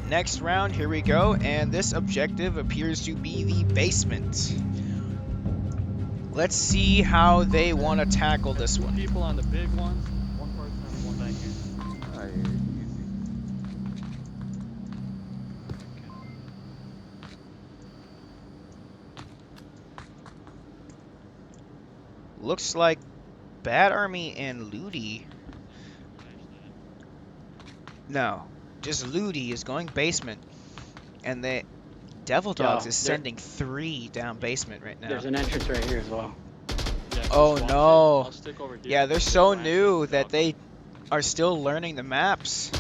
Next round, here we go, and this objective appears to be the basement. Let's see how they want to tackle this one. People on the big ones, one person and one back here. Looks like Bad Army and Ludi. No, just Ludi is going basement, and the Devil Dogs is sending 3 down basement right now. There's an entrance right here as well. Yeah, Oh just watch it. no! I'll stick over here. Yeah, they're so new that they are still learning the maps.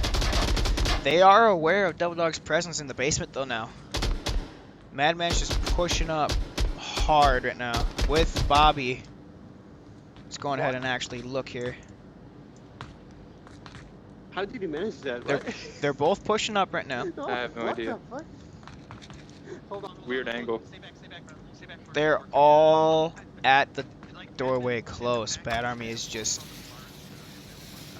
They are aware of Devil Dog's presence in the basement though now. Madman's just pushing up hard right now with Bobby. Let's go ahead and actually look here. How did you manage that? They're both pushing up right now. I have no idea. Hold on. Weird angle. They're all at the doorway close. Bad Army is just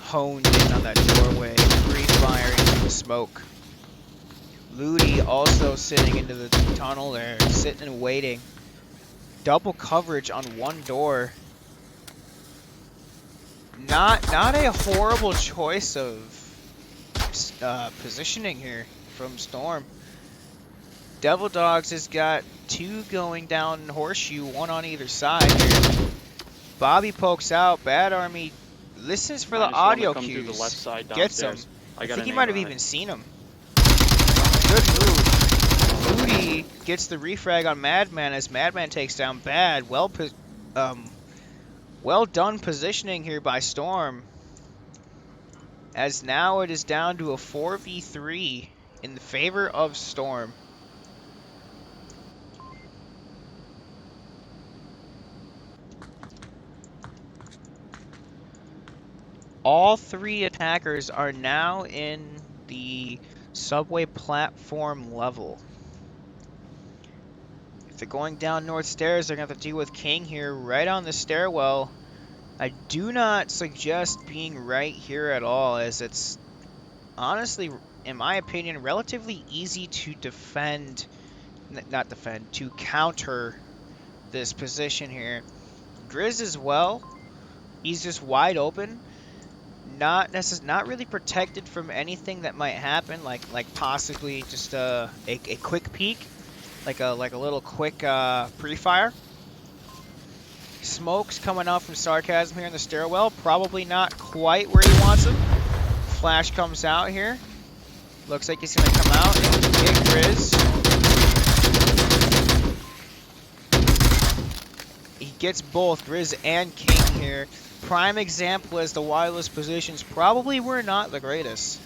honed in on that doorway, pre-firing the smoke. Ludi also sitting into the tunnel there, sitting and waiting. Double coverage on one door. Not a horrible choice of positioning here from Storm. Devil Dogs has got 2 going down Horseshoe, 1 on either side here. Bobby pokes out. Bad Army listens for the audio cues. The left side Gets him. downstairs. I think he might have even seen him. Good move. Ludi Bobby gets the refrag on Madman as Madman takes down Bad. Well done positioning here by Storm. As now it is down to a 4v3 in the favor of Storm. All three attackers are now in the subway platform level. If they're going down north stairs, they're going to have to deal with King here right on the stairwell. I do not suggest being right here at all, as it's honestly, in my opinion, relatively easy to defend, not defend, to counter this position here. Grizz as well, he's just wide open. Not really protected from anything that might happen, like possibly just a quick peek, like a little quick pre-fire. Smoke's coming out from Sarcasm here in the stairwell, probably not quite where he wants him. Flash comes out here. Looks like he's gonna come out and get Grizz. He gets both Grizz and King here. Prime example as the wireless positions probably were not the greatest.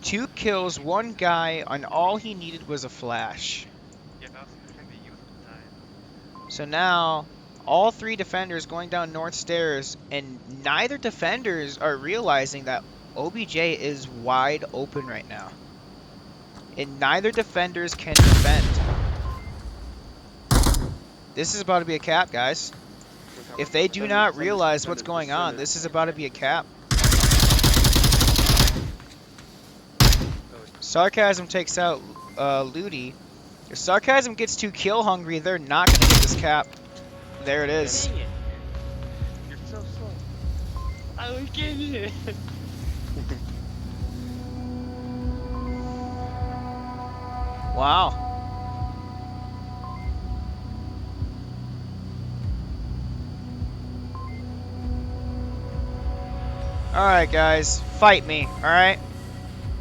2 kills, 1 guy, and all he needed was a flash. So now, all 3 defenders going down north stairs, and neither defenders are realizing that OBJ is wide open right now. And neither defenders can defend. This is about to be a cap, guys. If they do not realize what's going on, this is about to be a cap. Sarcasm takes out Ludi. If Sarcasm gets too kill hungry, they're not going to get this cap. There it is. Dang it. You're so slow. I was getting it. Wow. Alright guys, fight me, alright?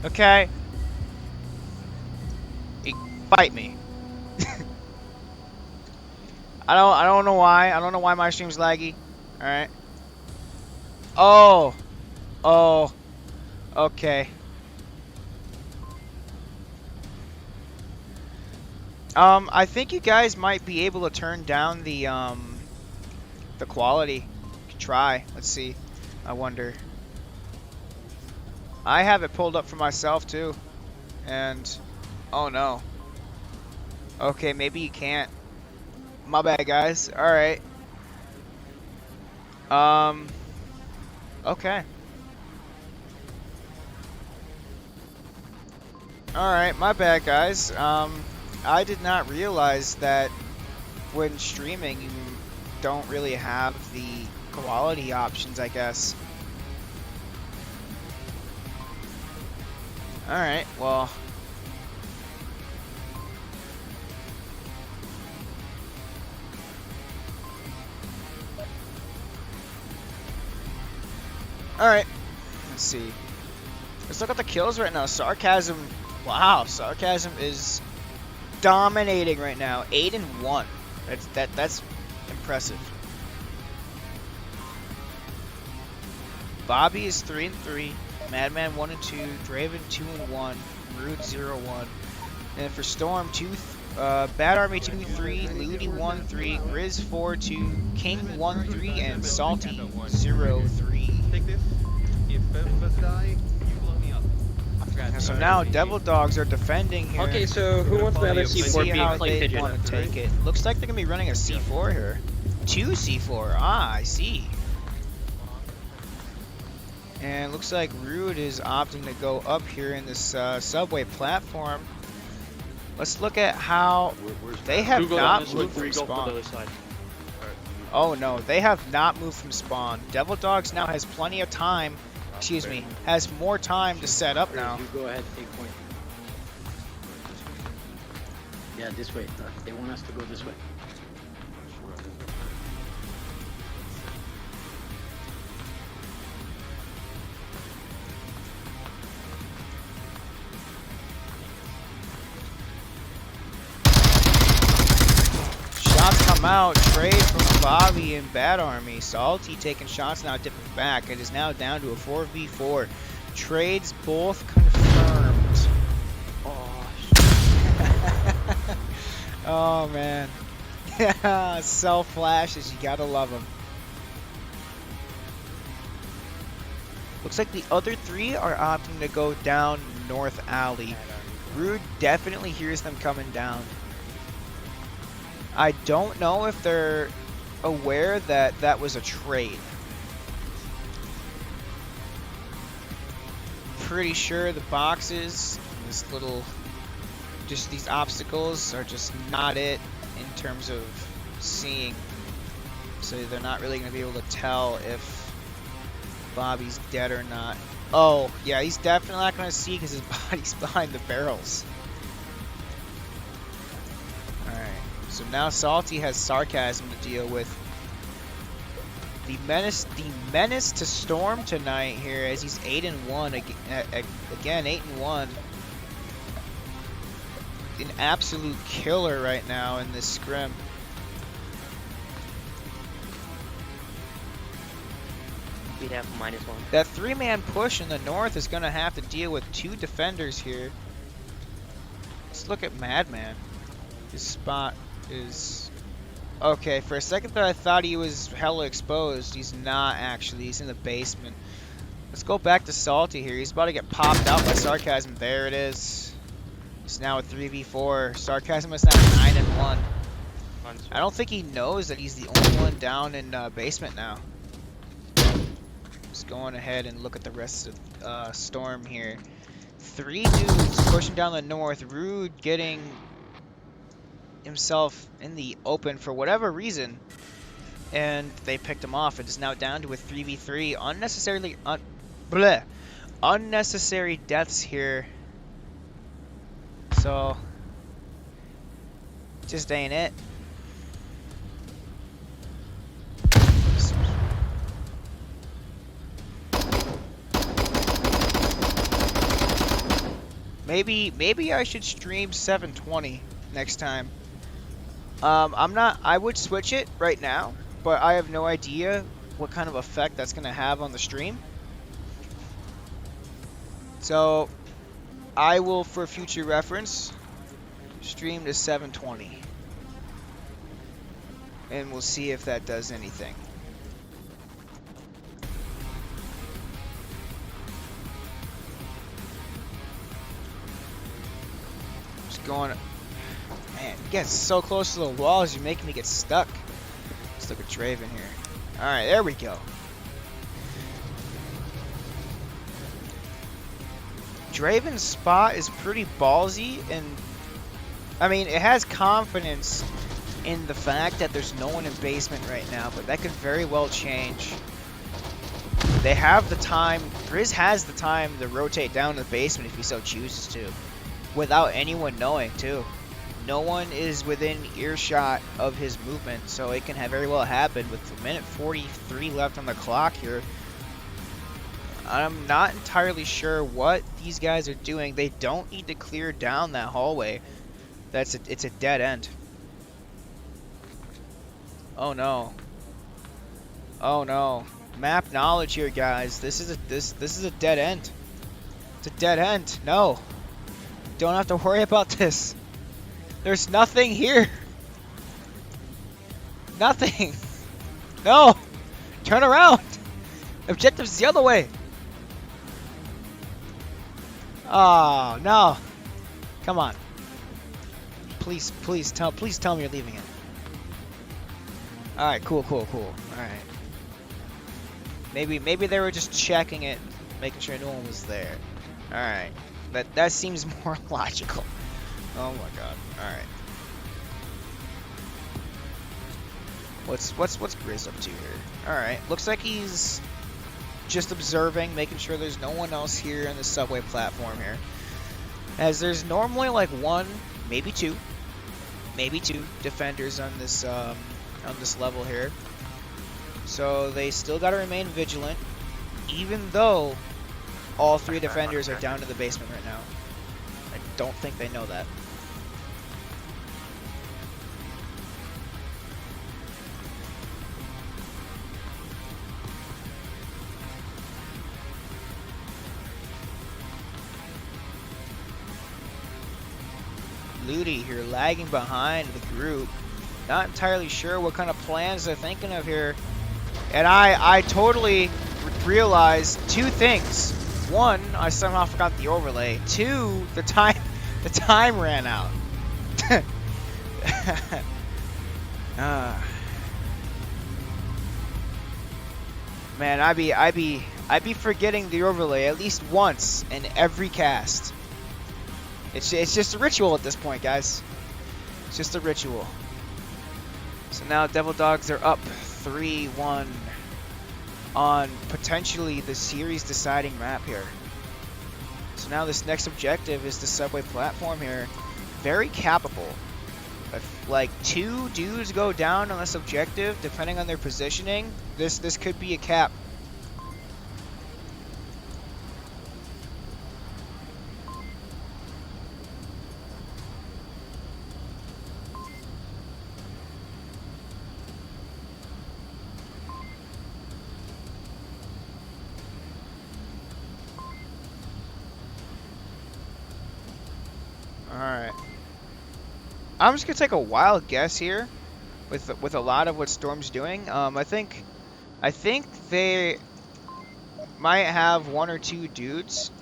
Okay? Fight me. I don't know why. I don't know why my stream's laggy. Alright. Oh. Oh. Okay. I think you guys might be able to turn down the quality. You can try. Let's see. I wonder. I have it pulled up for myself too. And oh no. Okay, maybe you can't. My bad, guys. Alright. Okay. Alright, my bad, guys. I did not realize that when streaming you don't really have the quality options, I guess. Alright, well. Alright, let's see. Let's look at the kills right now. Sarcasm, wow, Sarcasm is dominating right now. 8 and 1. That's impressive. Bobby is 3 and 3. Madman 1 and 2. Draven 2 and 1. Rude 0-1. And for Storm 2. Bad Army 2-3, Ludi 1-3, Grizz 4-2, King 1-3, and Salty 0-3. Take this. If both of us die, you blow me up. I forgot. So now Devil Dogs are defending here. Okay, so who wants the other See C4 being how clay they pigeon? want to take it. Looks like they're gonna be running a C4 here. 2 C4. Ah, I see. And looks like Rude is opting to go up here in this subway platform. Let's look at how they have not moved from spawn. Oh no, they have not moved from spawn. Devil Dogs now has plenty of time, excuse me, has more time to set up now. You go ahead, take point. Yeah, this way. They want us to go this way. out. Trade from Bobby and Bad Army. Salty taking shots now, dipping back. It is now down to a 4v4. Trades both confirmed. Oh, Oh man. Self flashes, you gotta love them. Looks like the other three are opting to go down North Alley. Rude definitely hears them coming down. I don't know if they're aware that that was a trade. Pretty sure the boxes, this little, just these obstacles are just not it in terms of seeing. So they're not really going to be able to tell if Bobby's dead or not. Oh, yeah, he's definitely not going to see because his body's behind the barrels. Alright, so now Salty has Sarcasm to deal with. The menace to Storm tonight here as he's 8-1 again, 8-1. An absolute killer right now in this scrim. We'd have -1. That 3-man push in the north is going to have to deal with 2 defenders here. Let's look at Madman. His spot is... Okay, for a second there I thought he was hella exposed. He's not actually. He's in the basement. Let's go back to Salty here. He's about to get popped out by Sarcasm. There it is. It's now a 3v4. Sarcasm is now 9-1. I don't think he knows that he's the only one down in basement now. Just going ahead and look at the rest of Storm here. 3 dudes pushing down the north. Rude getting himself in the open for whatever reason. And they picked him off. It is now down to a 3v3. Unnecessary deaths here. So, just ain't it. Maybe I should stream 720 next time. I would switch it right now, but I have no idea what kind of effect that's gonna have on the stream. So I will, for future reference, stream to 720. And we'll see if that does anything. Just going... Man, you get so close to the walls, you're making me get stuck. Let's look at Draven here. Alright, there we go. Draven's spot is pretty ballsy, and I mean, it has confidence in the fact that there's no one in basement right now, but that could very well change. They have the time, Grizz has the time to rotate down to the basement if he so chooses to, without anyone knowing too. No one is within earshot of his movement, so it can have very well happen with a minute 43 left on the clock here. I'm not entirely sure what these guys are doing. They don't need to clear down that hallway. It's a dead end. Oh no. Oh no. Map knowledge here, guys. This is a dead end. It's a dead end. No. Don't have to worry about this. There's nothing here. Nothing. No. Turn around. Objective's the other way. Oh, no. Come on. Please tell me you're leaving it. Alright, cool. Alright. Maybe they were just checking it, making sure no one was there. Alright. That seems more logical. Oh my god. Alright. What's Grizz up to here? Alright. Looks like he's just observing, making sure there's no one else here on the subway platform here. As there's normally like one, maybe two defenders on this level here. So they still gotta remain vigilant, even though all 3 defenders are down to the basement right now. I don't think they know that. Ludi here, lagging behind the group. Not entirely sure what kind of plans they're thinking of here. And I totally realized two things. One, I somehow forgot the overlay. Two, the time ran out. Man, I'd be forgetting the overlay at least once in every cast. It's just a ritual at this point, guys. It's just a ritual. So now Devil Dogs are up 3-1 on potentially the series deciding map here. So now this next objective is the subway platform here. Very capable. If like 2 dudes go down on this objective, depending on their positioning, this could be a cap. Alright. I'm just gonna take a wild guess here with a lot of what Storm's doing. I think they might have 1 or 2 dudes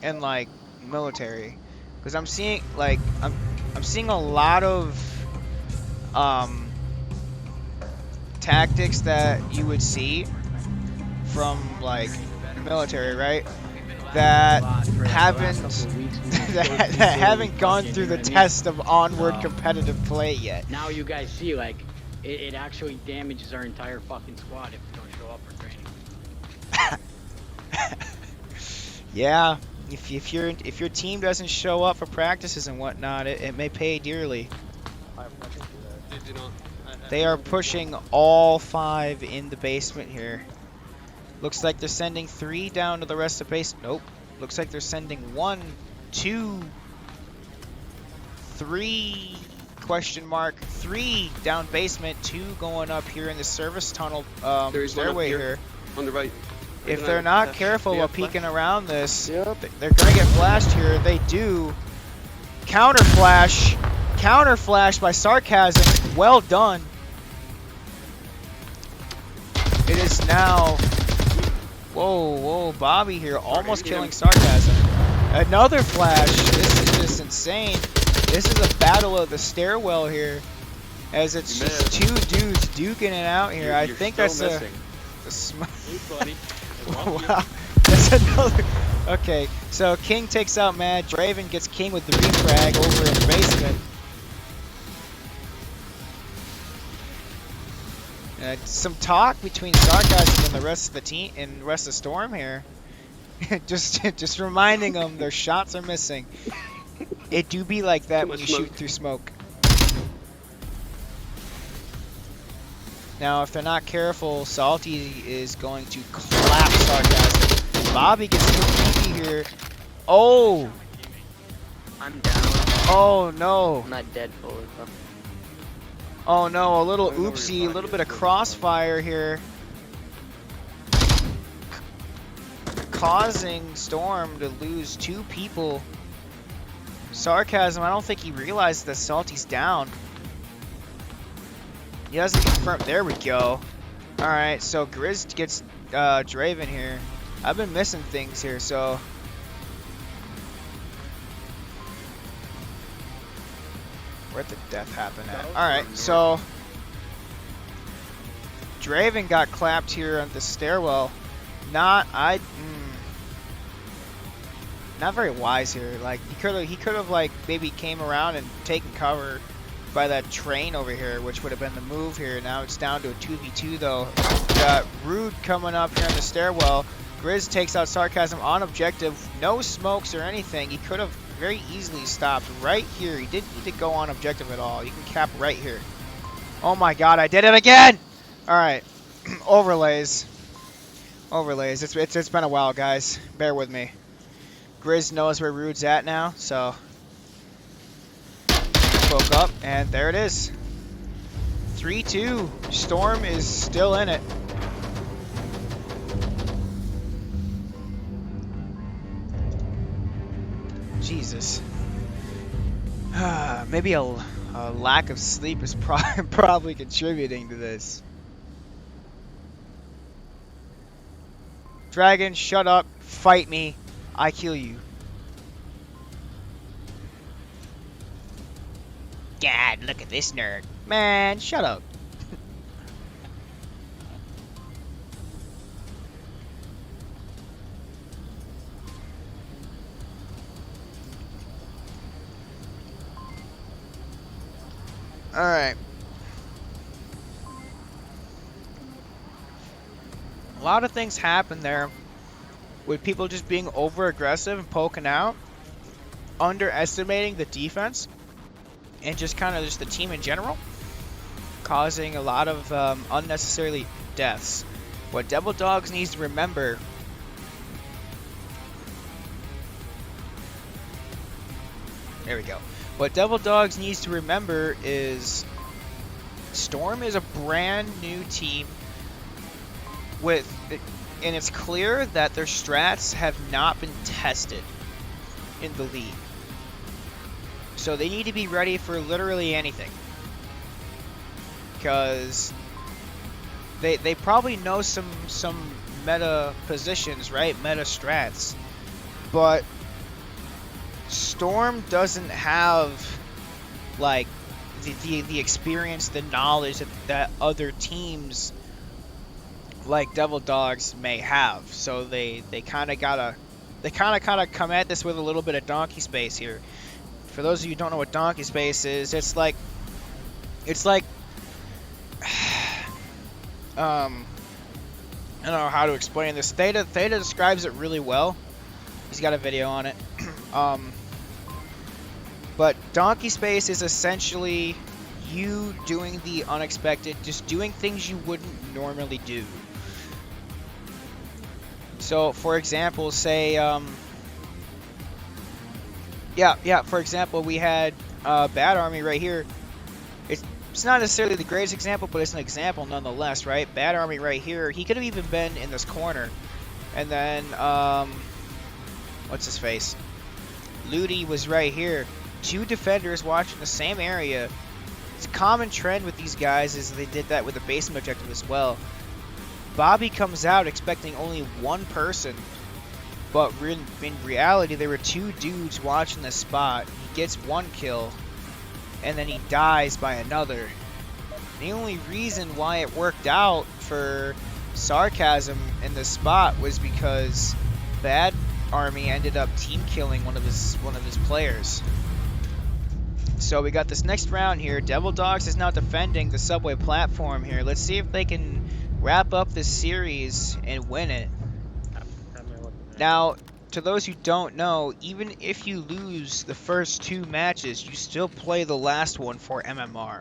in like military, because I'm seeing like I'm seeing a lot of tactics that you would see from like military, right? That haven't gone through the test of Onward competitive play yet. Now you guys see, like, it actually damages our entire fucking squad if we don't show up for training. Yeah, if your team doesn't show up for practices and whatnot, it may pay dearly. They are pushing all 5 in the basement here. Looks like they're sending 3 down to the rest of the base. Nope. Looks like they're sending 1, 2, 3, question mark, 3 down basement, 2 going up here in the service tunnel stairway here. On the right. If they're not careful while peeking around this, they're gonna get flashed here. They do. Counter flash by Sarcasm. Well done. It is now. Whoa, Bobby here almost killing Sarcasm. Another flash. This is just insane. This is a battle of the stairwell here, as it's just 2 dudes duking it out here. I think that's a wow, that's another. Okay, so King takes out Mad. Draven gets King with the refrag over in the basement. Some talk between Sarcasm and the rest of the team and the rest of Storm here. just reminding them their shots are missing. It do be like that when you shoot through smoke. Now, if they're not careful, Salty is going to clap Sarcasm. Bobby gets a little here. Oh! I'm down. Oh no! I'm not dead fully, though. Oh no, a little oopsie, a little bit of crossfire here. Causing Storm to lose 2 people. Sarcasm, I don't think he realized that Salty's down. He hasn't confirmed. There we go. Alright, so Grizz gets Draven here. I've been missing things here, so. Where'd the death happen at? Alright, so. Draven got clapped here on the stairwell. Not very wise here. Like he could have like maybe came around and taken cover by that train over here, which would have been the move here. Now it's down to a 2v2 though. Got Rude coming up here in the stairwell. Grizz takes out Sarcasm on objective. No smokes or anything. He could have very easily stopped right here. He didn't need to go on objective at all. You can cap right here. Oh my god, I did it again! Alright. Overlays. It's been a while, guys. Bear with me. Grizz knows where Rude's at now, so spoke up, and there it is. 3-2. Storm is still in it. Jesus. Maybe a lack of sleep is probably contributing to this. Dragon, shut up. Fight me. I kill you. God, look at this nerd. Man, shut up. Alright. A lot of things happen there with people just being over aggressive and poking out, underestimating the defense, and just kind of just the team in general, causing a lot of unnecessarily deaths. What Devil Dogs needs to remember there we go. What Devil Dogs needs to remember is Storm is a brand new team and it's clear that their strats have not been tested in the league. So they need to be ready for literally anything. Because they probably know some meta positions, right? Meta strats. But Storm doesn't have like the experience, the knowledge that other teams like Devil Dogs may have. So they kind of come at this with a little bit of donkey space here. For those of you who don't know what donkey space is, it's like I don't know how to explain this. Theta describes it really well. He's got a video on it. But donkey space is essentially you doing the unexpected, just doing things you wouldn't normally do. So, for example, say, for example, we had Bad Army right here. It's not necessarily the greatest example, but it's an example nonetheless, right? Bad Army right here. He could have even been in this corner. And then, what's his face? Ludi was right here. Two defenders watching the same area. It's a common trend with these guys is they did that with the basement objective as well. Bobby comes out expecting only one person, but in reality there were two dudes watching this spot. He gets one kill, and then he dies by another. The only reason why it worked out for Sarcasm in this spot was because Bad Army ended up team killing one of his players. So we got this next round here. Devil Dogs is now defending the subway platform here. Let's see if they can wrap up this series and win it. Now, to those who don't know, even if you lose the first two matches, you still play the last one for MMR.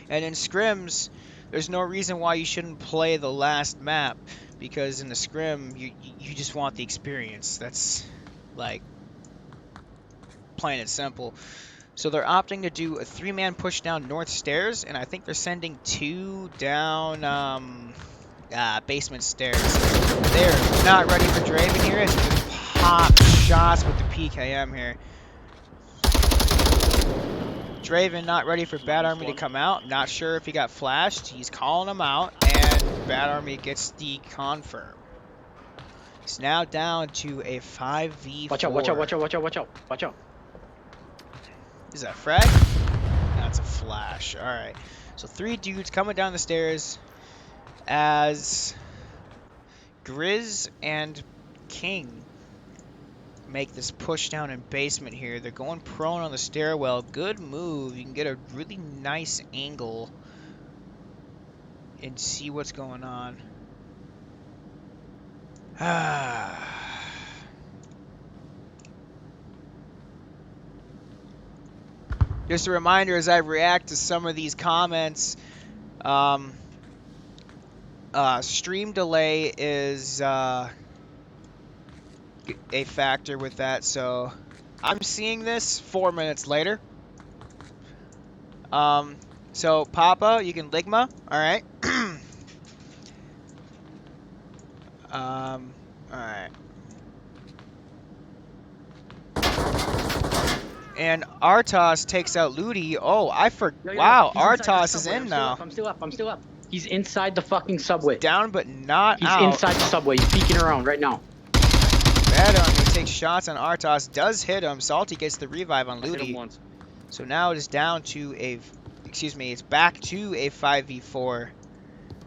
And in scrims, there's no reason why you shouldn't play the last map, because in the scrim, you just want the experience. That's like plain and simple. So they're opting to do a 3-man push down north stairs, and I think they're sending 2 down basement stairs. They're not ready for Draven here as he just pop shots with the PKM here. Draven not ready for Bad Army to come out. Not sure if he got flashed. He's calling him out, and Bad Army gets the confirm. It's now down to a 5v4. Watch out, watch out, watch out, watch out, watch out, watch out. Is that a frag? That's a flash. Alright. So 3 dudes coming down the stairs as Grizz and King make this push down in basement here. They're going prone on the stairwell. Good move. You can get a really nice angle and see what's going on. Just a reminder as I react to some of these comments, stream delay is a factor with that, so I'm seeing this 4 minutes later. So Papa, you can Ligma, alright. Alright. And Artos takes out Ludi. Oh, Yo, yo, wow, he's inside the Artos is subway. in now. I'm still up. He's inside the fucking subway. Down but not He's out. inside the subway. He's peeking around right now. Bad Army takes shots on Artos. Does hit him. Salty gets the revive on I hit him Ludi. once. So now it is down to a... Excuse me, it's back to a 5v4.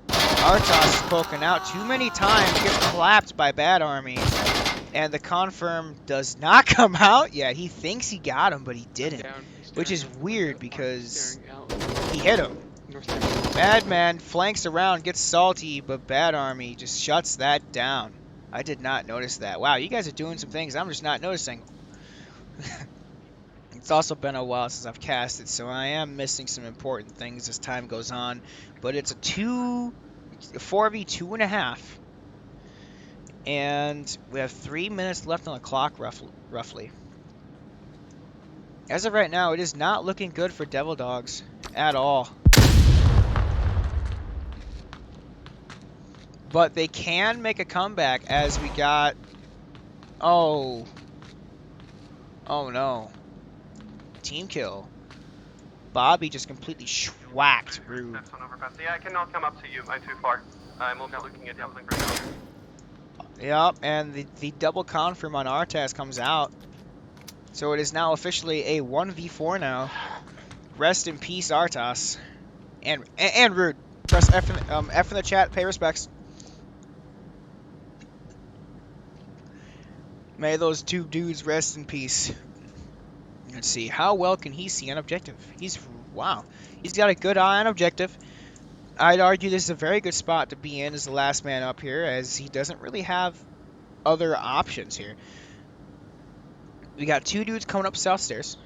Artos is poking out too many times. Gets clapped by Bad Army. And the confirm does not come out. Yeah, he thinks he got him, but he didn't. Which is weird because he hit him. Madman flanks around, gets Salty, but Bad Army just shuts that down. I did not notice that. Wow, you guys are doing some things I'm just not noticing. It's also been a while since I've casted, so I am missing some important things as time goes on. But it's a 4v2.5. And we have 3 minutes left on the clock, roughly. As of right now, it is not looking good for Devil Dogs at all. But they can make a comeback as we got... Oh. Oh no. Team kill. Bobby just completely schwacked Rude. Yeah, I cannot come up to you. I'm too far. I'm also looking at the uplink right now. Yep, and the double confirm on Artas comes out. So it is now officially a 1v4 now. Rest in peace, Artas. And Rude. Press F in the chat, pay respects. May those two dudes rest in peace. Let's see, how well can he see on objective? Wow. He's got a good eye on objective. I'd argue this is a very good spot to be in as the last man up here, as he doesn't really have other options here. We got two dudes coming up south stairs.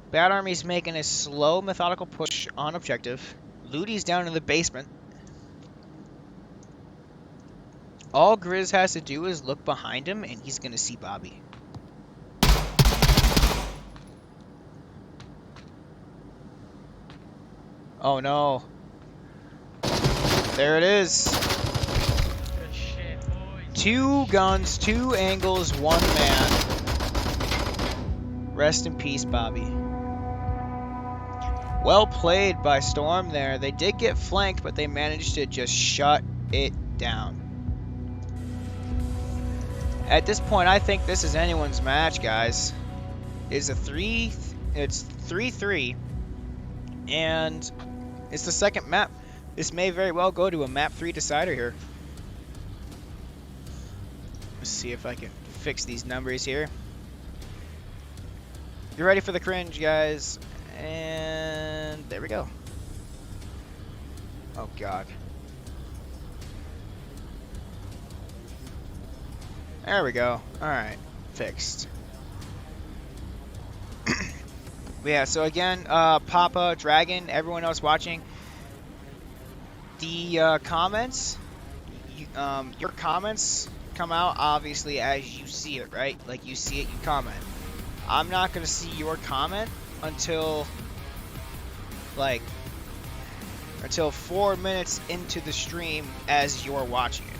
Bad Army's making a slow, methodical push on objective. Ludi's down in the basement. All Grizz has to do is look behind him, and he's going to see Bobby. Oh no. There it is. Good shit, boys. 2 guns, 2 angles, 1 man. Rest in peace, Bobby. Well played by Storm there. They did get flanked, but they managed to just shut it down. At this point, I think this is anyone's match, guys. It's 3-3, and it's the second map. This may very well go to a map 3 decider here. Let's see if I can fix these numbers here. You're ready for the cringe, guys. And there we go. Oh, God. There we go. Alright. Fixed. Yeah, so again, Papa, Dragon, everyone else watching, the comments, your comments come out obviously as you see it, right? Like you see it, you comment. I'm not going to see your comment until 4 minutes into the stream as you're watching it.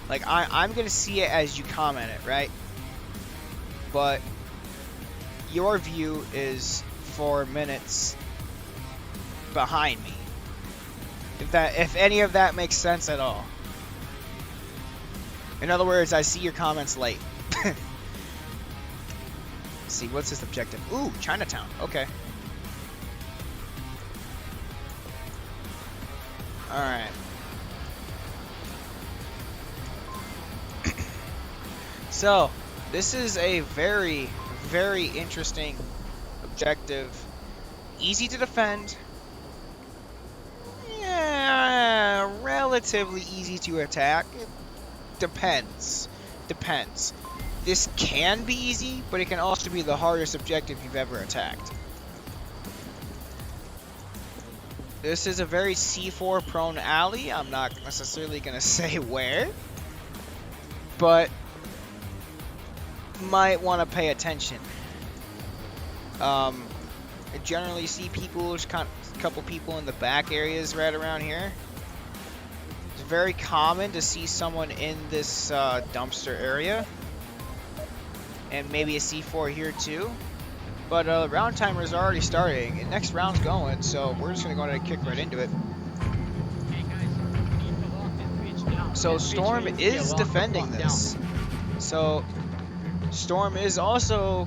Like, I'm going to see it as you comment it, right? But your view is 4 minutes behind me. If any of that makes sense at all. In other words, I see your comments late. Let's see, what's this objective? Ooh, Chinatown. Okay. Alright. So, this is a very, very interesting objective. Easy to defend. Yeah, relatively easy to attack. It depends. Depends. This can be easy, but it can also be the hardest objective you've ever attacked. This is a very C4 prone alley. I'm not necessarily going to say where, but might want to pay attention. I generally see people, there's a couple people in the back areas right around here. It's very common to see someone in this dumpster area. and maybe a C4 here too. But round timer is already starting, and next round's going, so we're just gonna go ahead and kick right into it. Hey guys, we need to lock this bitch down. So This bitch Storm needs to get is locked the defending fuck this. So Storm is also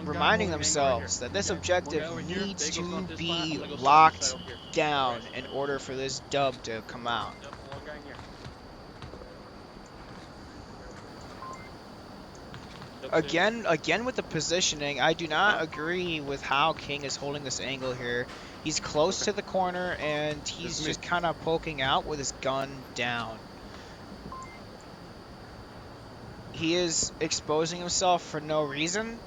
reminding themselves that this objective needs to be locked down in order for this dub to come out. One guy in here. Again with the positioning, I do not agree with how King is holding this angle here. He's close to the corner and he's just kind of poking out with his gun down. He is exposing himself for no reason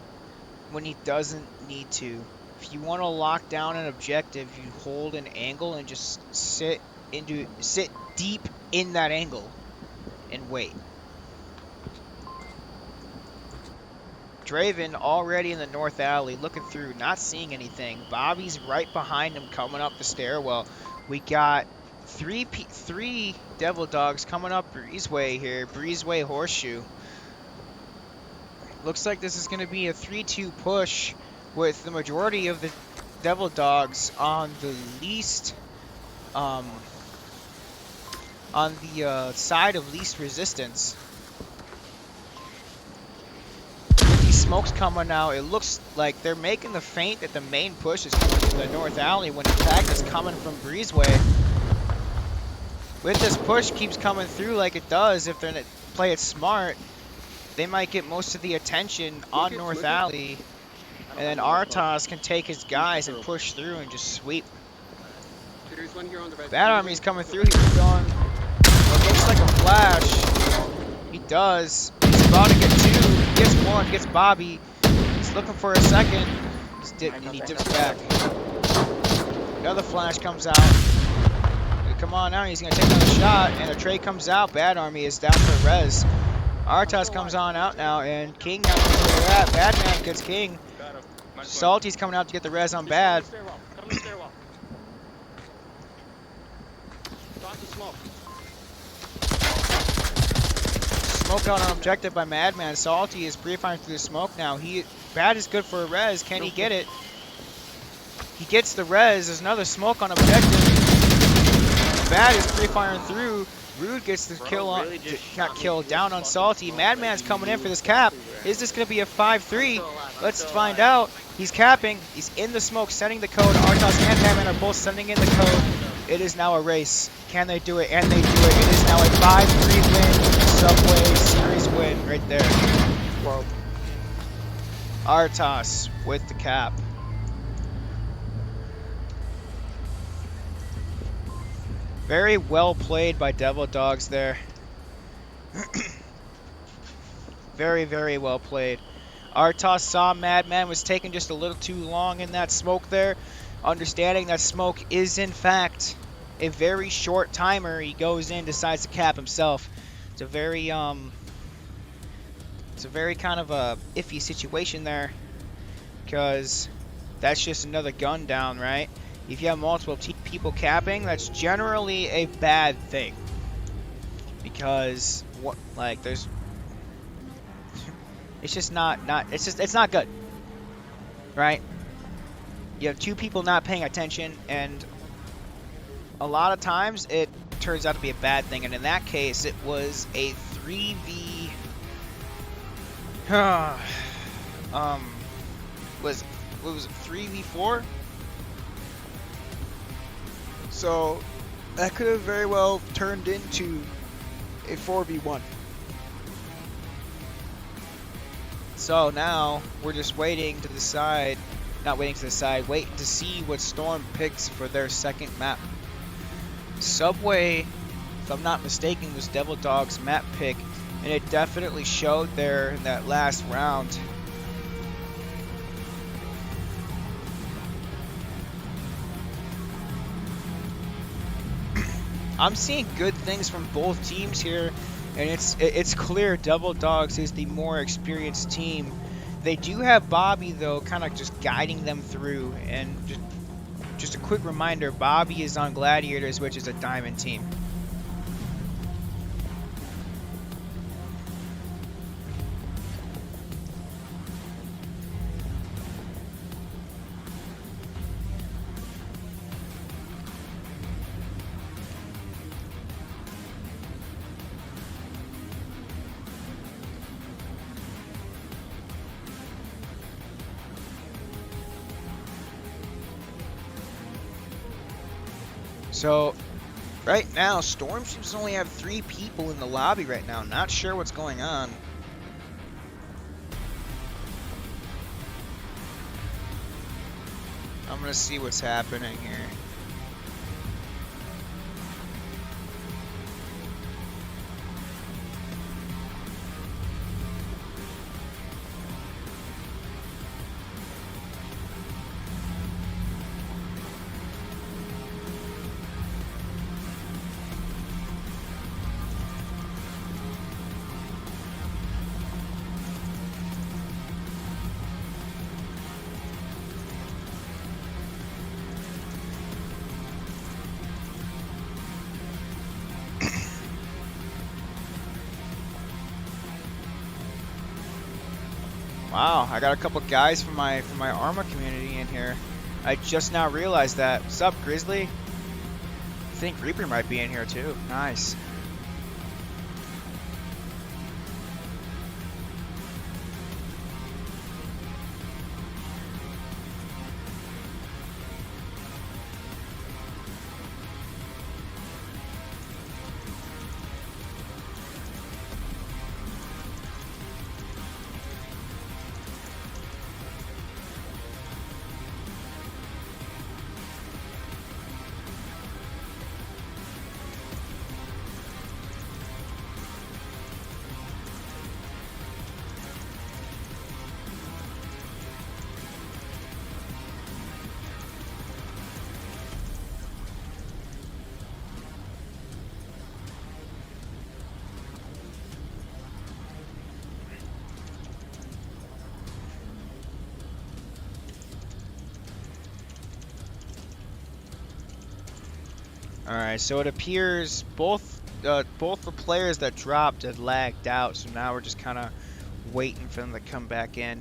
when he doesn't need to. If you want to lock down an objective, you hold an angle and just sit deep in that angle and wait. Draven already in the north alley, looking through, not seeing anything. Bobby's right behind him, coming up the stairwell. We got three Devil Dogs coming up Breezeway here, Breezeway Horseshoe. Looks like this is going to be a 3-2 push with the majority of the Devil Dogs on the least, on the side of least resistance. Smoke's coming out. It looks like they're making the feint that the main push is coming from the north alley when in fact it's coming from Breezeway. With this push keeps coming through like it does, if they play it smart, they might get most of the attention on north alley, and then Artas can take his guys and push through and just sweep. Bad Army's coming through. He's going what looks like a flash. He does. He's about to get two. Gets one, gets Bobby. He's looking for a second. And he dips back. Another flash comes out. Come on now, he's gonna take another shot, and a trade comes out. Bad Army is down for res. Artas comes on out now, and King now comes for that. Bad Man gets King. Salty's coming out to get the res on Bad. Smoke out on objective by Madman. Salty is pre-firing through the smoke now. Bad is good for a res. Can he get it? He gets the res. There's another smoke on objective. Bad is pre-firing through. Rude gets the kill on, got killed down on Salty. Madman's coming in for this cap. Is this going to be a 5-3? Let's find out. He's capping. He's in the smoke, sending the code. Artas and Madman are both sending in the code. It is now a race. Can they do it? And they do it. It is now a 5-3 win. Subway series win right there. Whoa. Artas with the cap. Very well played by Devil Dogs there. Very, very well played. Artas saw Madman was taking just a little too long in that smoke there. Understanding that smoke is in fact a very short timer, he goes in, decides to cap himself. It's a very kind of a iffy situation there, because that's just another gun down, right? If you have multiple people capping, that's generally a bad thing, because there's it's just it's not good, right? You have two people not paying attention, and a lot of times it turns out to be a bad thing, and in that case it was a 3v was it 3v4? So that could have very well turned into a 4v1. So now we're just waiting to decide, waiting to see what Storm picks for their second map. Subway, if I'm not mistaken, was Devil Dog's map pick, and it definitely showed there in that last round. I'm seeing good things from both teams here, and it's clear Devil Dogs is the more experienced team. They do have Bobby though, kind of just guiding them through, and just a quick reminder, Bobby is on Gladiators, which is a diamond team. So, right now, Storm seems to only have 3 people in the lobby right now. Not sure what's going on. I'm gonna see what's happening here. Wow, I got a couple guys from my Arma community in here. I just now realized that. What's up, Grizzly? I think Reaper might be in here too. Nice. Alright, so it appears both the players that dropped had lagged out, so now we're just kind of waiting for them to come back in.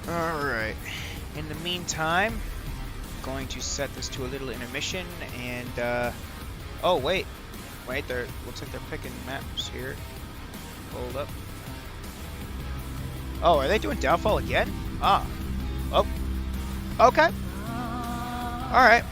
Alright, in the meantime, I'm going to set this to a little intermission and, oh wait, they're, looks like they're picking maps here. Hold up. Oh, are they doing Downfall again? Ah. Oh. Okay. Alright.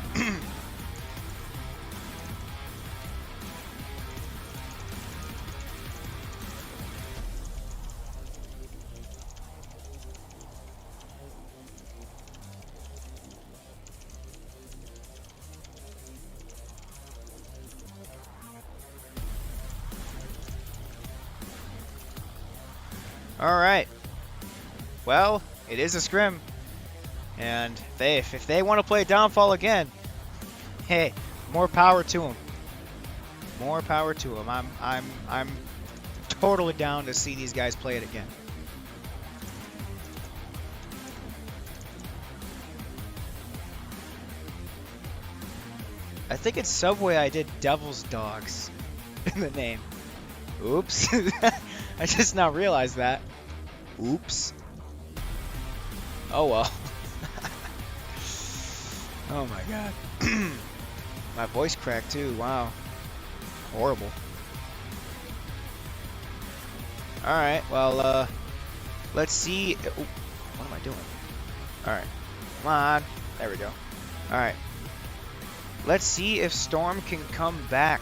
Alright. Well, it is a scrim. And if they want to play Downfall again, hey, more power to them. More power to them. I'm totally down to see these guys play it again. I think it's Subway I did Devil's Dogs in the name. Oops. I just now realized that. Oops. Oh well. Oh my god. My voice cracked too. Wow. Horrible. Alright, well, let's see. Ooh, what am I doing? Alright, come on. There we go. Alright. Let's see if Storm can come back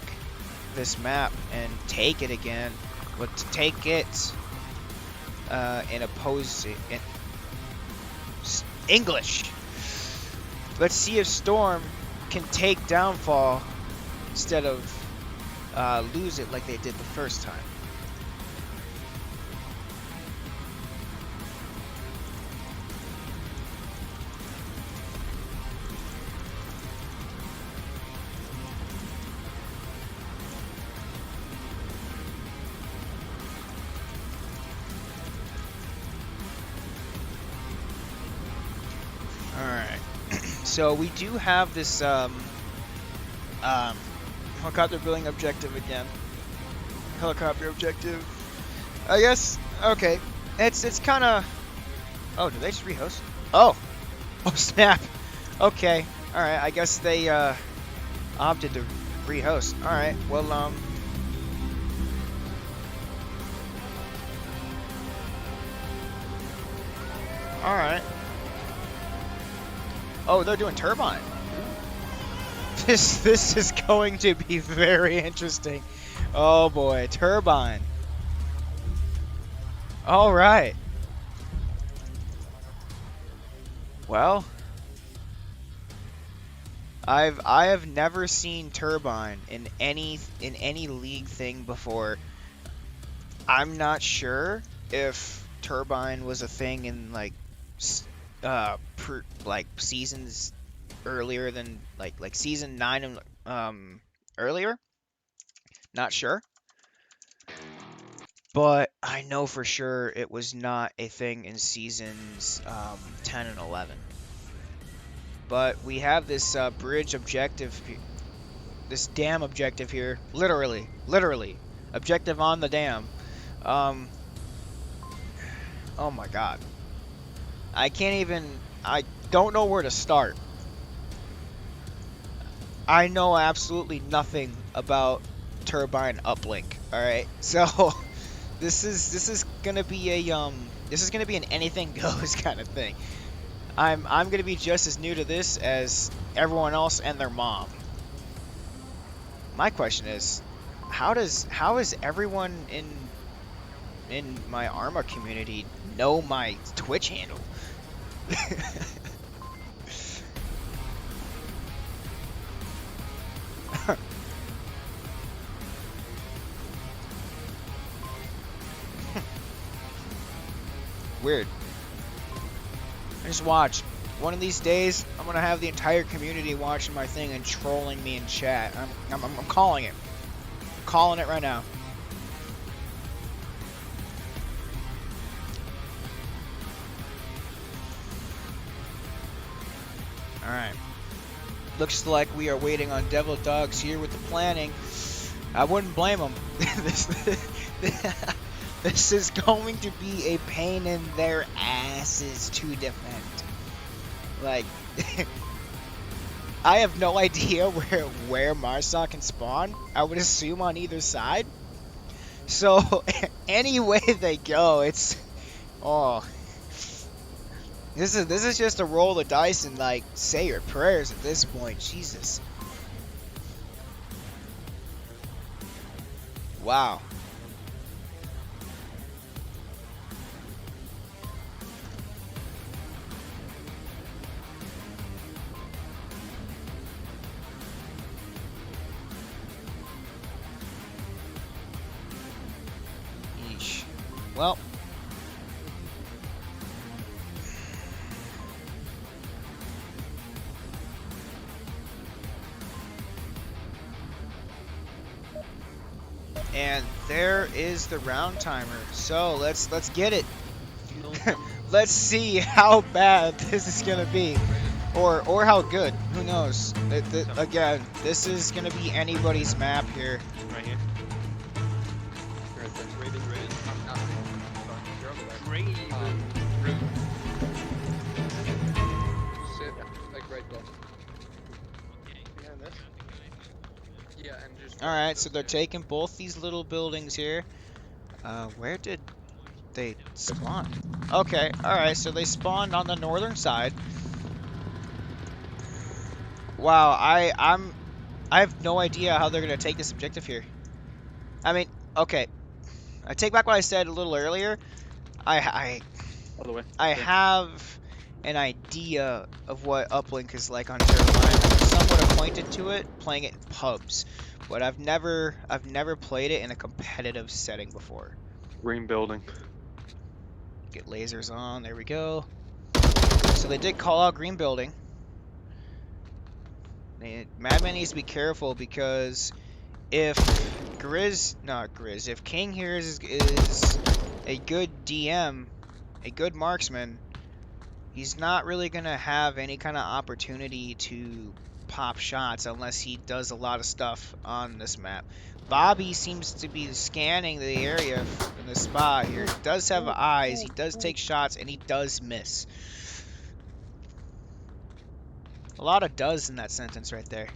this map and take it again. But to take it in opposing in English. Let's see if Storm can take Downfall instead of lose it like they did the first time. Alright, so we do have this helicopter building objective again. Helicopter objective. I guess, okay. It's kind of... Oh, did they just rehost? Oh! Oh, snap! Okay, alright, I guess they opted to rehost. Alright, well, alright. Oh, they're doing Turbine. This is going to be very interesting. Oh boy, Turbine. All right. Well, I have never seen Turbine in any league thing before. I'm not sure if Turbine was a thing in like seasons earlier than like season 9 and earlier. Not sure. But I know for sure it was not a thing in seasons 10 and 11. But we have this bridge objective, this dam objective here. Literally. Objective on the dam. Oh my god. I don't know where to start. I know absolutely nothing about Turbine uplink. All right, so this is gonna be an anything goes kind of thing. I'm gonna be just as new to this as everyone else and their mom. My question is, how is everyone in my Arma community know my Twitch handle? Weird. I just watch. One of these days, I'm gonna have the entire community watching my thing and trolling me in chat. I'm calling it. I'm calling it right now. Alright. Looks like we are waiting on Devil Dogs here with the planning. I wouldn't blame them. This is going to be a pain in their asses to defend. Like, I have no idea where Marsoc can spawn. I would assume on either side. So, any way they go, it's... Oh... This is just a roll of dice and like say your prayers at this point. Jesus. Wow. Yeesh. Well. And there is the round timer. So let's get it. Let's see how bad this is gonna be, or how good. Who knows? Again, this is gonna be anybody's map here. Right here. Sit like right there. Behind this? Yeah, and just. All right, so they're taking both these little buildings here. Where did They spawned. Okay, alright, so they spawned on the northern side. Wow, I have no idea how they're gonna take this objective here. I mean, okay. I take back what I said a little earlier. All the way. I have an idea of what uplink is like on Turbine. I'm somewhat acquainted to it, playing it in pubs, but I've never played it in a competitive setting before. Green building. Get lasers on. There we go. So they did call out green building. Madman needs to be careful because if if King here is a good DM, a good marksman, he's not really gonna have any kind of opportunity to pop shots unless he does a lot of stuff on this map. Bobby seems to be scanning the area in the spot here. He does have eyes, he does take shots, and he does miss. A lot of does in that sentence right there.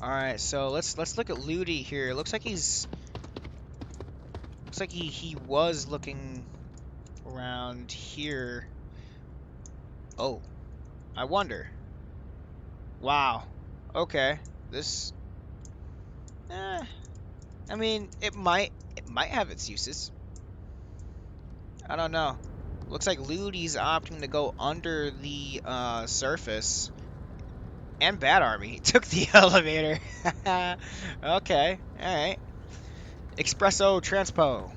Alright, so let's look at Ludi here. It looks like he was looking around here. Oh, I wonder. Wow. Okay. This I mean, it might have its uses. I don't know. Looks like Ludi's opting to go under the surface. And Bad Army took the elevator. Okay, alright. Espresso Transpo.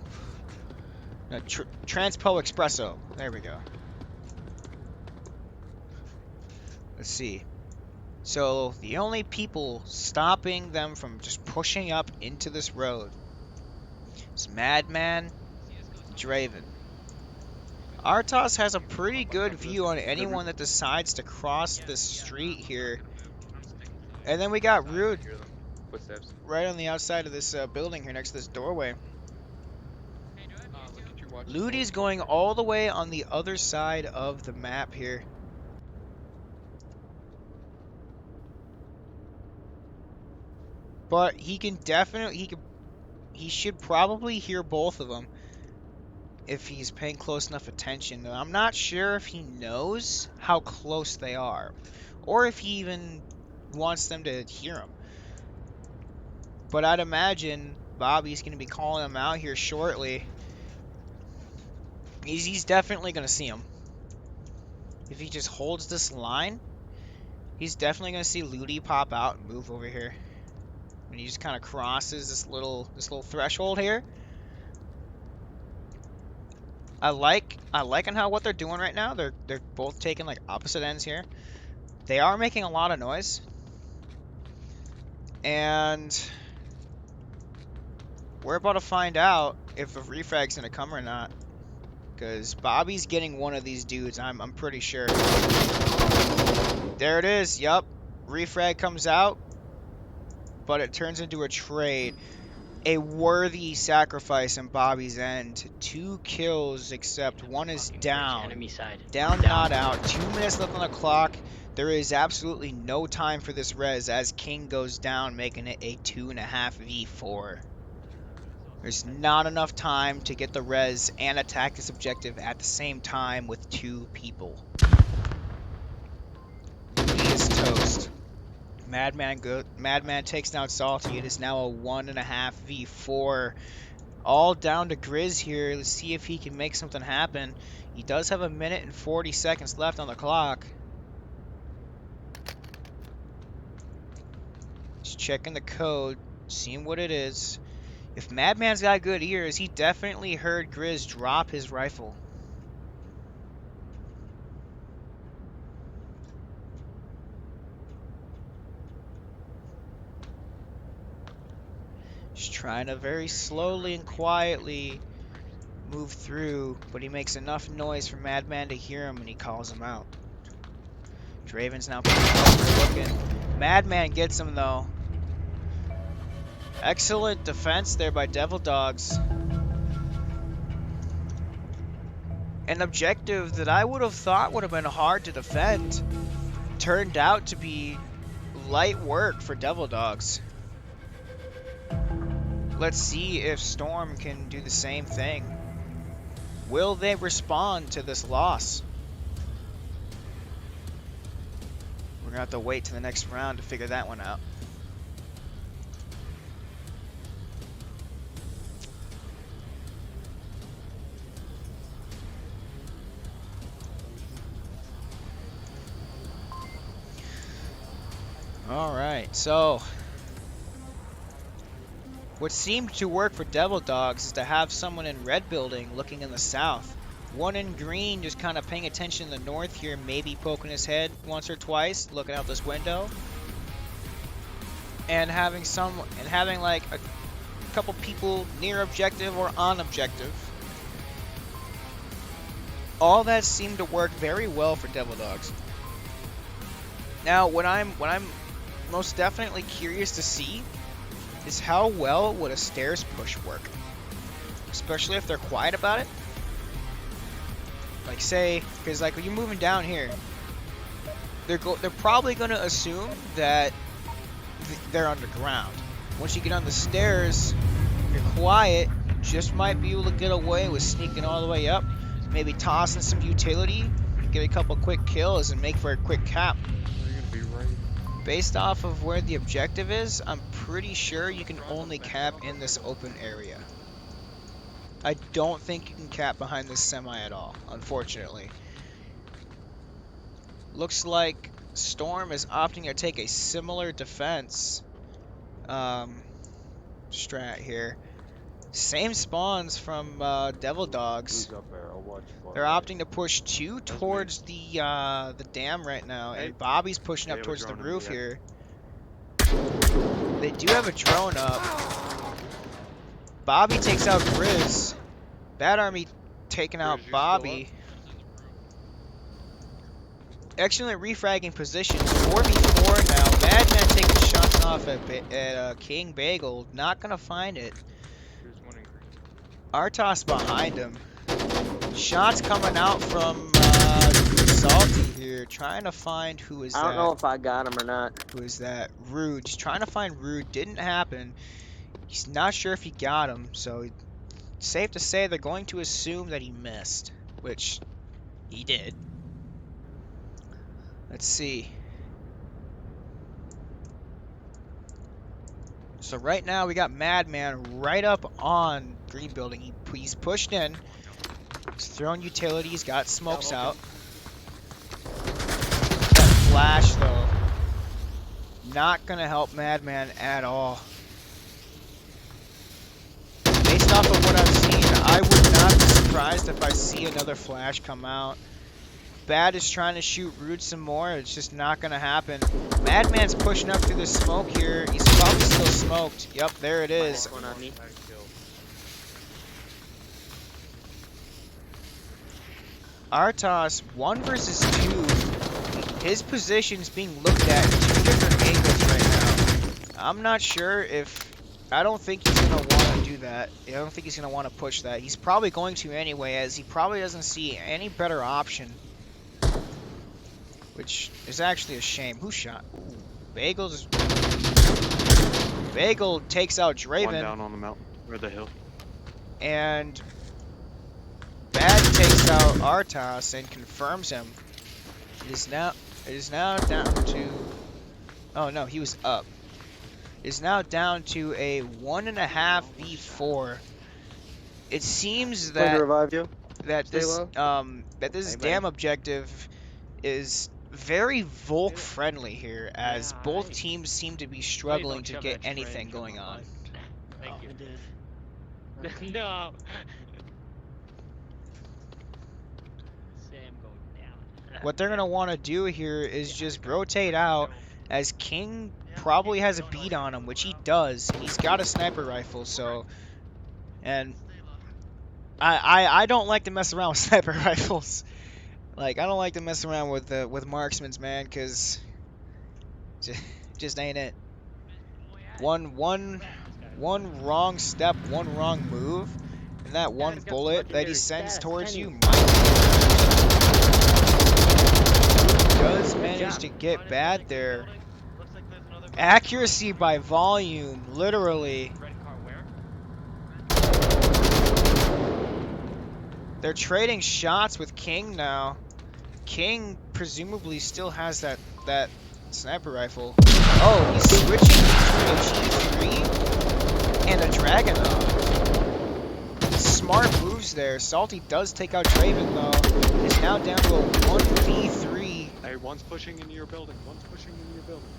No, Transpo Espresso. There we go. Let's see. So, the only people stopping them from just pushing up into this road is Madman, Draven. Artos has a pretty good view on anyone that decides to cross this street here. And then we got Rude Footsteps. right on the outside of this building here next to this doorway. Ludi's going all the way on the other side of the map here. But he can definitely, he should probably hear both of them if he's paying close enough attention. I'm not sure if he knows how close they are, or if he even wants them to hear him. But I'd imagine Bobby's going to be calling him out here shortly. He's definitely going to see him. If he just holds this line, he's definitely going to see Ludi pop out and move over here. When he just kind of crosses this little threshold here. I like on how what they're doing right now. They're both taking like opposite ends here. They are making a lot of noise. And we're about to find out if the refrag's gonna come or not. Because Bobby's getting one of these dudes, I'm pretty sure. There it is, yup. Refrag comes out. But it turns into a trade. A worthy sacrifice on Bobby's end. 2 kills, except one is down. Enemy side. Down, not out. 2 minutes left on the clock. There is absolutely no time for this res as King goes down, making it a 2.5v4. There's not enough time to get the res and attack this objective at the same time with 2 people. He is toast. Madman takes down Salty. It is now a 1.5v4. All down to Grizz here. Let's see if he can make something happen. He does have 1 minute and 40 seconds left on the clock. Just checking the code, seeing what it is. If Madman's got good ears, he definitely heard Grizz drop his rifle. Just trying to very slowly and quietly move through, but he makes enough noise for Madman to hear him and he calls him out. Draven's now looking. Madman gets him though. Excellent defense there by Devil Dogs. An objective that I would have thought would have been hard to defend turned out to be light work for Devil Dogs. let's see if Storm can do the same thing. Will they respond to this loss? We're gonna have to wait to the next round to figure that one out. Alright, so what seemed to work for Devil Dogs is to have someone in red building looking in the south. One in green just kind of paying attention in the north here, maybe poking his head once or twice, looking out this window. And having like a couple people near objective or on objective. All that seemed to work very well for Devil Dogs. Now, what I'm most definitely curious to see is how well would a stairs push work, especially if they're quiet about it. Like say, because like when you're moving down here, they're probably going to assume that they're underground. Once you get on the stairs, you're quiet, you just might be able to get away with sneaking all the way up, maybe tossing some utility, get a couple quick kills, and make for a quick cap. Based off of where the objective is, I'm pretty sure you can only cap in this open area. I don't think you can cap behind this semi at all, unfortunately. Looks like Storm is opting to take a similar defense strat here. Same spawns from Devil Dogs. They're opting to push two towards the dam right now, and Bobby's pushing up towards the roof here. They do have a drone up. Bobby takes out Grizz. Bad Army taking out Bobby. Excellent refragging positions. 4v4 now. Madman taking shots off at King Bagel. Not gonna find it. Artos behind him. Shots coming out from Salty here, trying to find who is that. I don't know if I got him or not. Who is that? Rude. He's trying to find Rude. Didn't happen. He's not sure if he got him, so safe to say they're going to assume that he missed, which he did. Let's see. So right now we got Madman right up on green building. He's pushed in. He's thrown utilities, got smokes out. That flash though, not gonna help Madman at all. Based off of what I've seen, I would not be surprised if I see another flash come out. Bad is trying to shoot Rude some more. It's just not gonna happen. Madman's pushing up through the smoke here. He's probably still smoked. Yep, there it is. One on me. Artos 1 versus 2. His position's being looked at in 2 different angles right now. I'm not sure if... I don't think he's going to want to do that. I don't think he's going to want to push that. He's probably going to anyway, as he probably doesn't see any better option. Which is actually a shame. Who shot? Ooh, Bagel takes out Draven. One down on the mountain, or the hill. And Bad takes out Artos and confirms him. It is now down to... Oh no, he was up. It is now down to a 1.5v4. It seems Going to that revive you. This dam objective is very Volk friendly here, as both teams seem to be struggling to get anything going on. Thank you. No. What they're gonna want to do here is just rotate out, as King probably has a beat on him, which he does. He's got a sniper rifle, so, and I don't like to mess around with sniper rifles. Like, I don't like to mess around with marksmans, man, cause just ain't it. One wrong step, one wrong move, and that one bullet that he sends towards you does manage to get Bad there. Accuracy by volume, literally. They're trading shots with King now. King presumably still has that sniper rifle. Oh, he's switching between a G3 and a Dragunov. Smart moves there. Salty does take out Draven though. Is now down to a 1v3. Hey, one's pushing into your building. One's pushing into your building.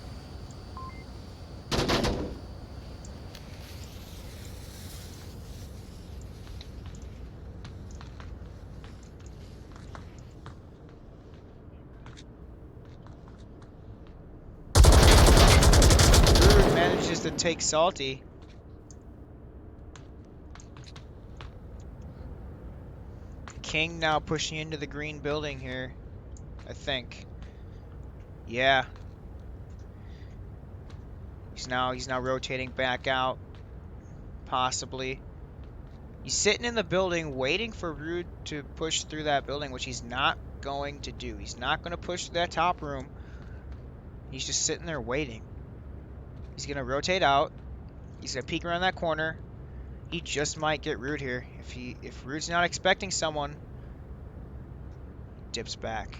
Rude manages to take Salty. King now pushing into the green building here, I think. Yeah. He's now rotating back out, possibly. He's sitting in the building waiting for Rude to push through that building, which he's not going to do. He's not going to push through that top room. He's just sitting there waiting. He's going to rotate out. He's going to peek around that corner. He just might get Rude here. If Rude's not expecting someone, dips back.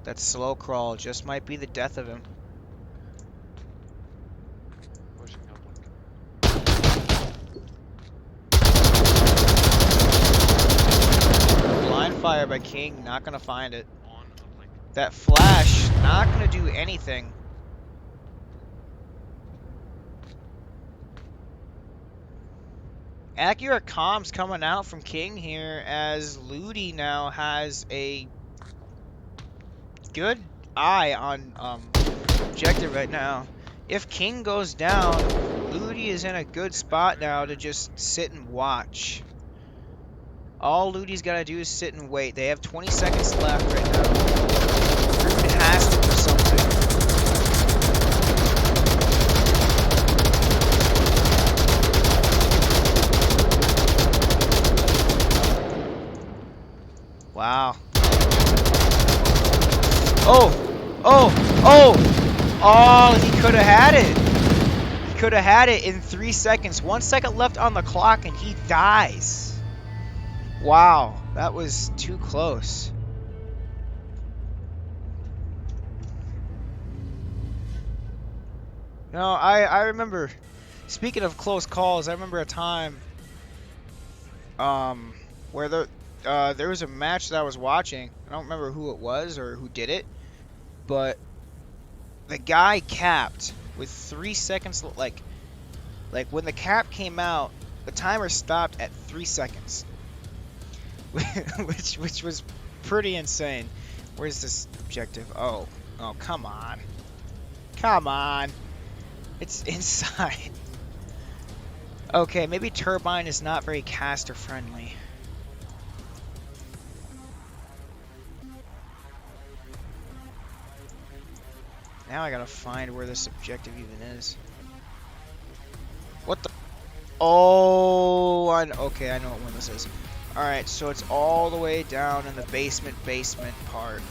That slow crawl just might be the death of him. Pushing up like. Blind fire by King, not gonna find it. On up like. That flash, not gonna do anything. Accurate comms coming out from King here as Ludi now has a good eye on objective right now. If King goes down, Ludi is in a good spot now to just sit and watch. All Ludi's got to do is sit and wait. They have 20 seconds left right now. Rude has to do something. Wow. Oh! Oh! Oh! Oh, he could have had it. He could have had it in 3 seconds. 1 second left on the clock and he dies. Wow, that was too close. No, I remember, speaking of close calls, I remember a time where there was a match that I was watching. I don't remember who it was or who did it, but the guy capped with 3 seconds, like when the cap came out, the timer stopped at 3 seconds. which was pretty insane. Where's this objective? Oh, come on. Come on. It's inside. Okay, maybe Turbine is not very caster friendly. Now I gotta find where this objective even is. What the? Oh, okay, I know what one this is. Alright, so it's all the way down in the basement part.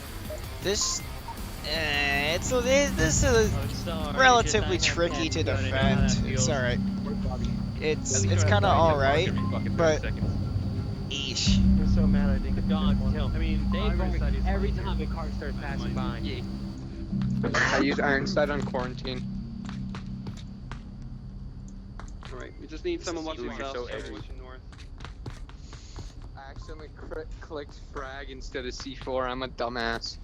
This is relatively tricky to defend. It's alright. It's kind of alright, but eesh. I'm so mad I didn't get Dog one. kill. I mean, they every time a car starts passing by. Yeah. I use Iron Sight on quarantine. Alright, we just need someone watching south, so someone edgy. watching north. I accidentally clicked frag instead of C4. I'm a dumbass.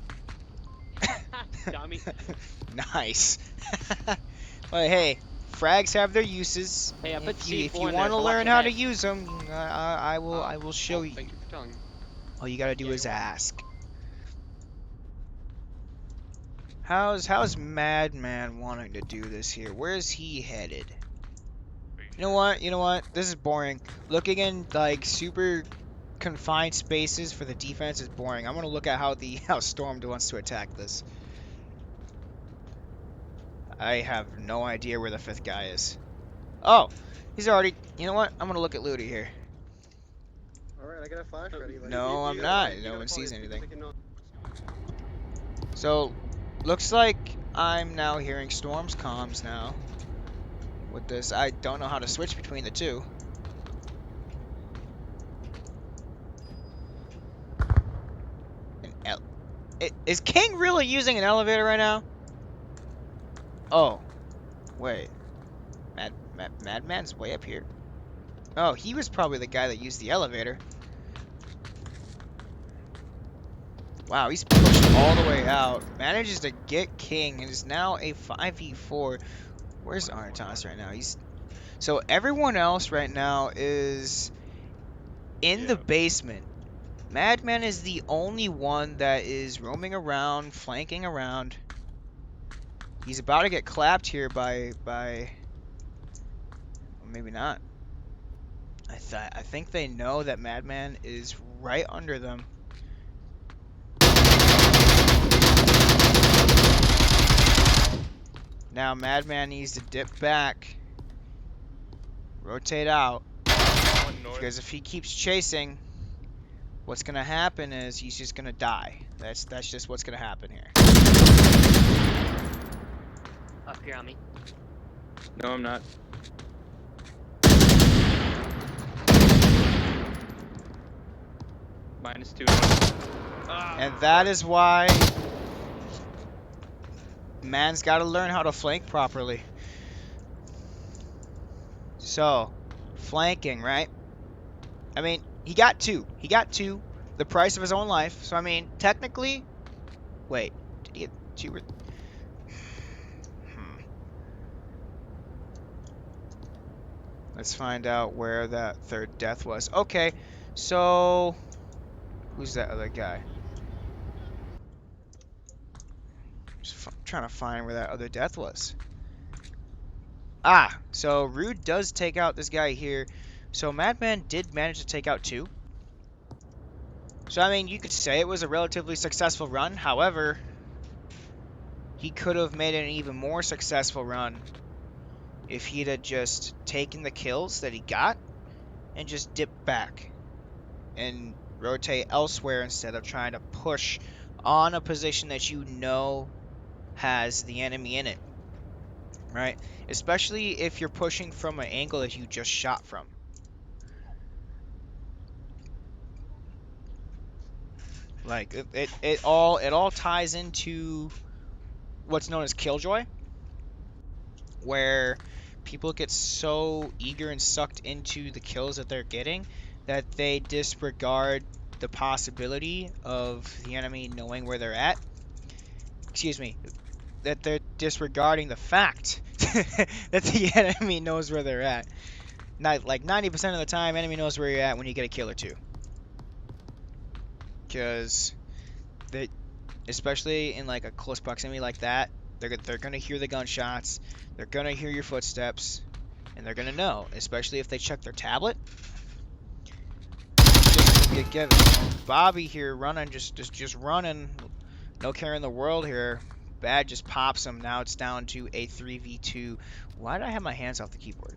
Dummy. Nice. Well, hey, frags have their uses. Hey, I put If C4 you in there, want to so watch learn your how to head. use them, I will show you. Thank you for telling me. All you gotta do is ask. How's Madman wanting to do this here? Where's he headed? You know what? This is boring. Looking in like super confined spaces for the defense is boring. I'm gonna look at how Storm wants to attack this. I have no idea where the 5th guy is. Oh, he's already. You know what? I'm gonna look at Ludi here. Alright, I got a flash ready. Like, No, I'm gotta not. play, you No gotta one play sees it, because anything. I can know- So, looks like I'm now hearing Storm's comms now. with this. I don't know how to switch between the two. Is King really using an elevator right now? Oh, wait. Madman's way up here. Oh, he was probably the guy that used the elevator. Wow, he's pushed all the way out. Manages to get King and is now a 5v4. Where's Arnatos right now? So everyone else right now is in the basement. Madman is the only one that is roaming around, flanking around. He's about to get clapped here by well, maybe not. I think they know that Madman is right under them. Now Madman needs to dip back, rotate out, because if he keeps chasing, what's gonna happen is he's just gonna die. That's just what's gonna happen here. Up here on me. No, I'm not. -2. And that is why man's got to learn how to flank properly. So, flanking, right? I mean, he got two. He got two. The price of his own life. So, I mean, technically... Wait. Did he get two? Let's find out where that third death was. Okay. So... Who's that other guy? Just trying to find where that other death was. Ah, so Rude does take out this guy here. So Madman did manage to take out two. So, I mean, you could say it was a relatively successful run. However, he could have made an even more successful run if he'd have just taken the kills that he got and just dipped back and rotate elsewhere instead of trying to push on a position that you know has the enemy in it, right? Especially if you're pushing from an angle that you just shot from. Like it all ties into what's known as killjoy, where people get so eager and sucked into the kills that they're getting that they disregard the possibility of the enemy knowing where they're at. Excuse me, that they're disregarding the fact that the enemy knows where they're at. Not like 90% of the time, enemy knows where you're at when you get a kill or two. Because they, especially in like a close proximity like that, they're gonna hear the gunshots, they're gonna hear your footsteps, and they're gonna know. Especially if they check their tablet. Just gonna be a given. Bobby here running, just running, no care in the world here. Bad just pops him. Now it's down to a 3v2. Why did I have my hands off the keyboard?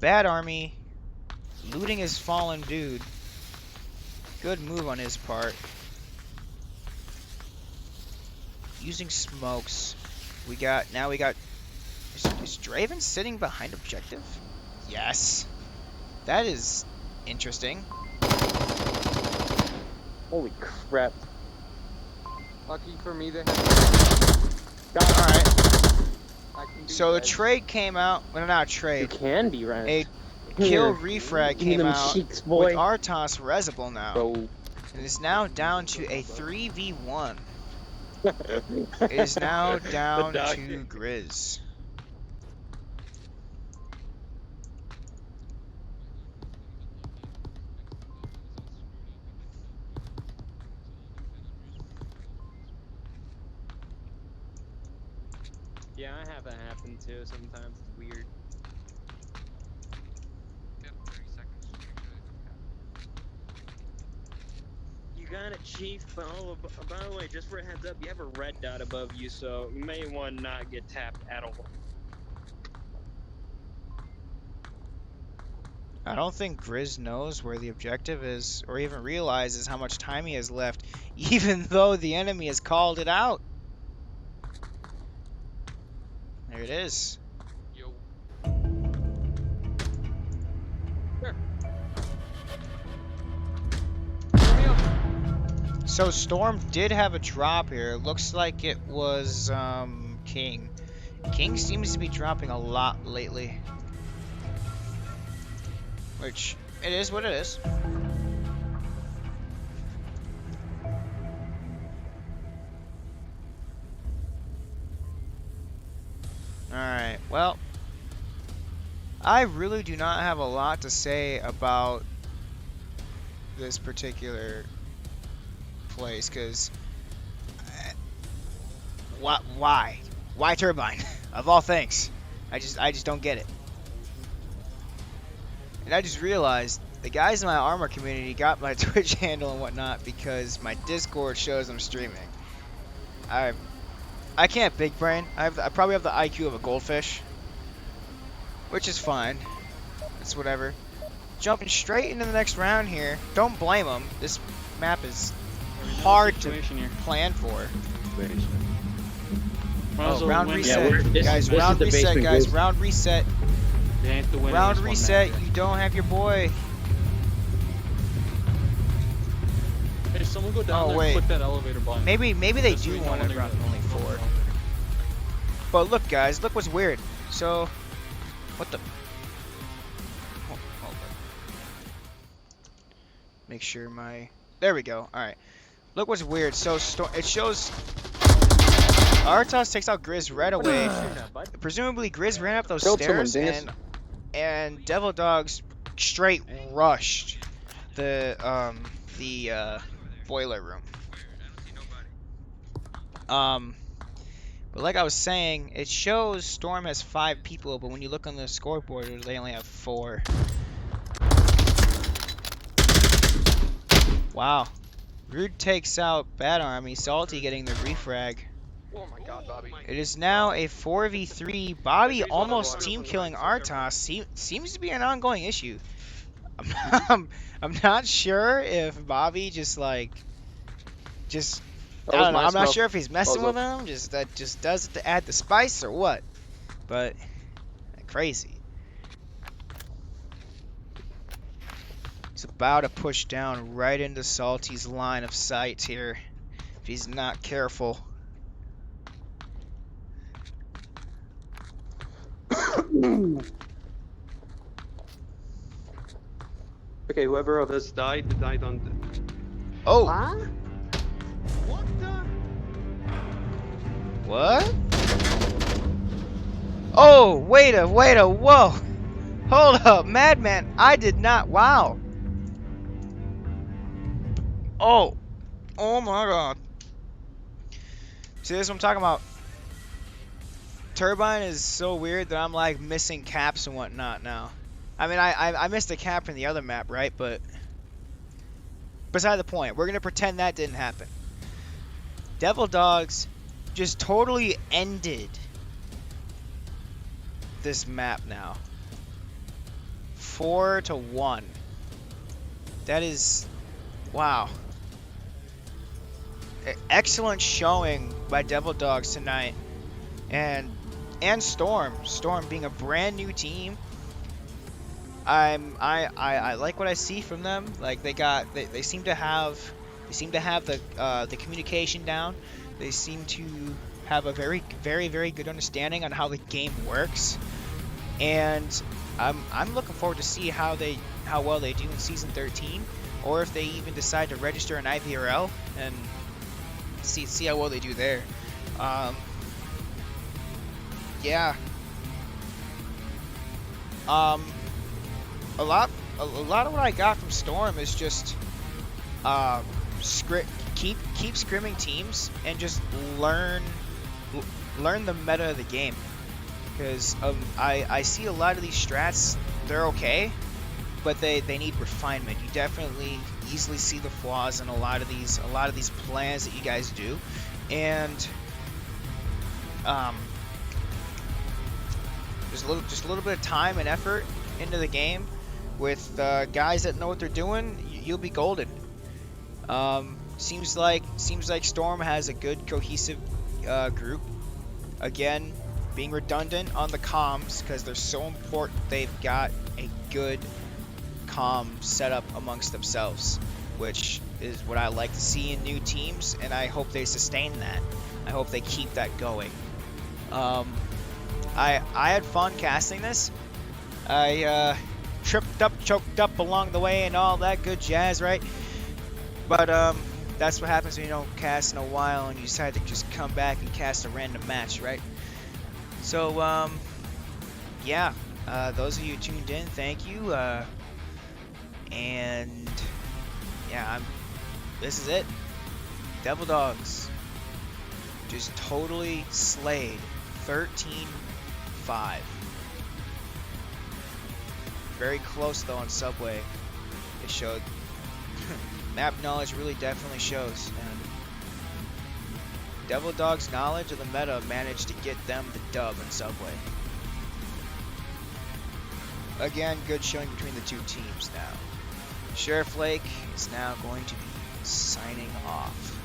Bad Army looting his fallen dude. Good move on his part. Using smokes. Now we got. Is Draven sitting behind objective? Yes. That is interesting. Holy crap. Lucky for me, they Alright. I can do So the that. trade came out. Well, not a You trade. can be right. A kill refrag came them out cheeks, with boy. Artos Resible now. Bro. It is now down to a 3v1. It is now down to Grizz. Yeah, I have that happen too. Sometimes it's weird. Yep, 30 seconds. You got it, Chief. But by the way, just for a heads up, you have a red dot above you, so you may want to not get tapped at all. I don't think Grizz knows where the objective is, or even realizes how much time he has left, even though the enemy has called it out. There it is. Yo, So Storm did have a drop here. Looks like it was King. King seems to be dropping a lot lately. Which, it is what it is. Alright, well, I really do not have a lot to say about this particular place, because why? Why Turbine? Of all things. I just don't get it. And I just realized the guys in my armor community got my Twitch handle and whatnot because my Discord shows I'm streaming. I can't big brain. I probably have the IQ of a goldfish, which is fine. It's whatever. Jumping straight into the next round here. Don't blame them. This map is hard to plan for. Oh, round reset, guys. Round reset, guys. Round reset. Round reset. You don't have your boy. Hey, someone go down there wait. and click that elevator button. Maybe they Just so do you know want when to they're run gonna only go 4. down. But look, guys. Look what's weird. So, what the? Hold up. Make sure my. There we go. All right. Look what's weird. So it shows. Artos takes out Grizz right away. Presumably Grizz ran up those Killed someone, stairs Dingus. and Devil Dogs straight rushed the boiler room. But like I was saying, it shows Storm has 5 people, but when you look on the scoreboard, they only have 4. Wow. Rude takes out Bad Army, Salty getting the refrag. Oh my god, Bobby. It is now a 4v3. Bobby almost team killing Artos. Seems to be an ongoing issue. I'm not sure if Bobby just I don't know. I'm not sure if he's messing with him. That just does it to add the spice or what. But crazy. He's about to push down right into Salty's line of sight here if he's not careful. Okay, whoever of us died on. Oh. Huh? What the? What? Oh, wait a, whoa. Hold up, Madman. I did not, wow. Oh. Oh my god. See, this is what I'm talking about. Turbine is so weird that I'm like missing caps and whatnot now. I mean, I missed a cap in the other map, right? But beside the point, we're gonna pretend that didn't happen. Devil Dogs just totally ended this map now. 4-1. That is, wow. Excellent showing by Devil Dogs tonight, and Storm being a brand new team. I like what I see from them. Like they seem to have the communication down. They seem to have a very good understanding on how the game works, and I'm looking forward to see how well they do in season 13, or if they even decide to register an IVRL and see how well they do there. Yeah. A lot of what I got from Storm is just keep scrimming teams and just learn the meta of the game, because I see a lot of these strats, they're okay, but they need refinement. You definitely easily see the flaws in a lot of these plans that you guys do, and just a little bit of time and effort into the game with guys that know what they're doing, you'll be golden. Seems like Storm has a good cohesive group. Again, being redundant on the comms because they're so important. They've got a good comm setup amongst themselves. which is what I like to see in new teams, and I hope they sustain that. I hope they keep that going. I had fun casting this. I tripped up, choked up along the way, and all that good jazz, right? But that's what happens when you don't cast in a while and you decide to just come back and cast a random match, right? So yeah, those of you tuned in, thank you. And yeah, this is it. Devil Dogs just totally slayed 13-5. Very close though on Subway. It showed map knowledge really definitely shows, and Devil Dog's knowledge of the meta managed to get them the dub in Subway. Again, good showing between the two teams now. Sheriff Lake is now going to be signing off.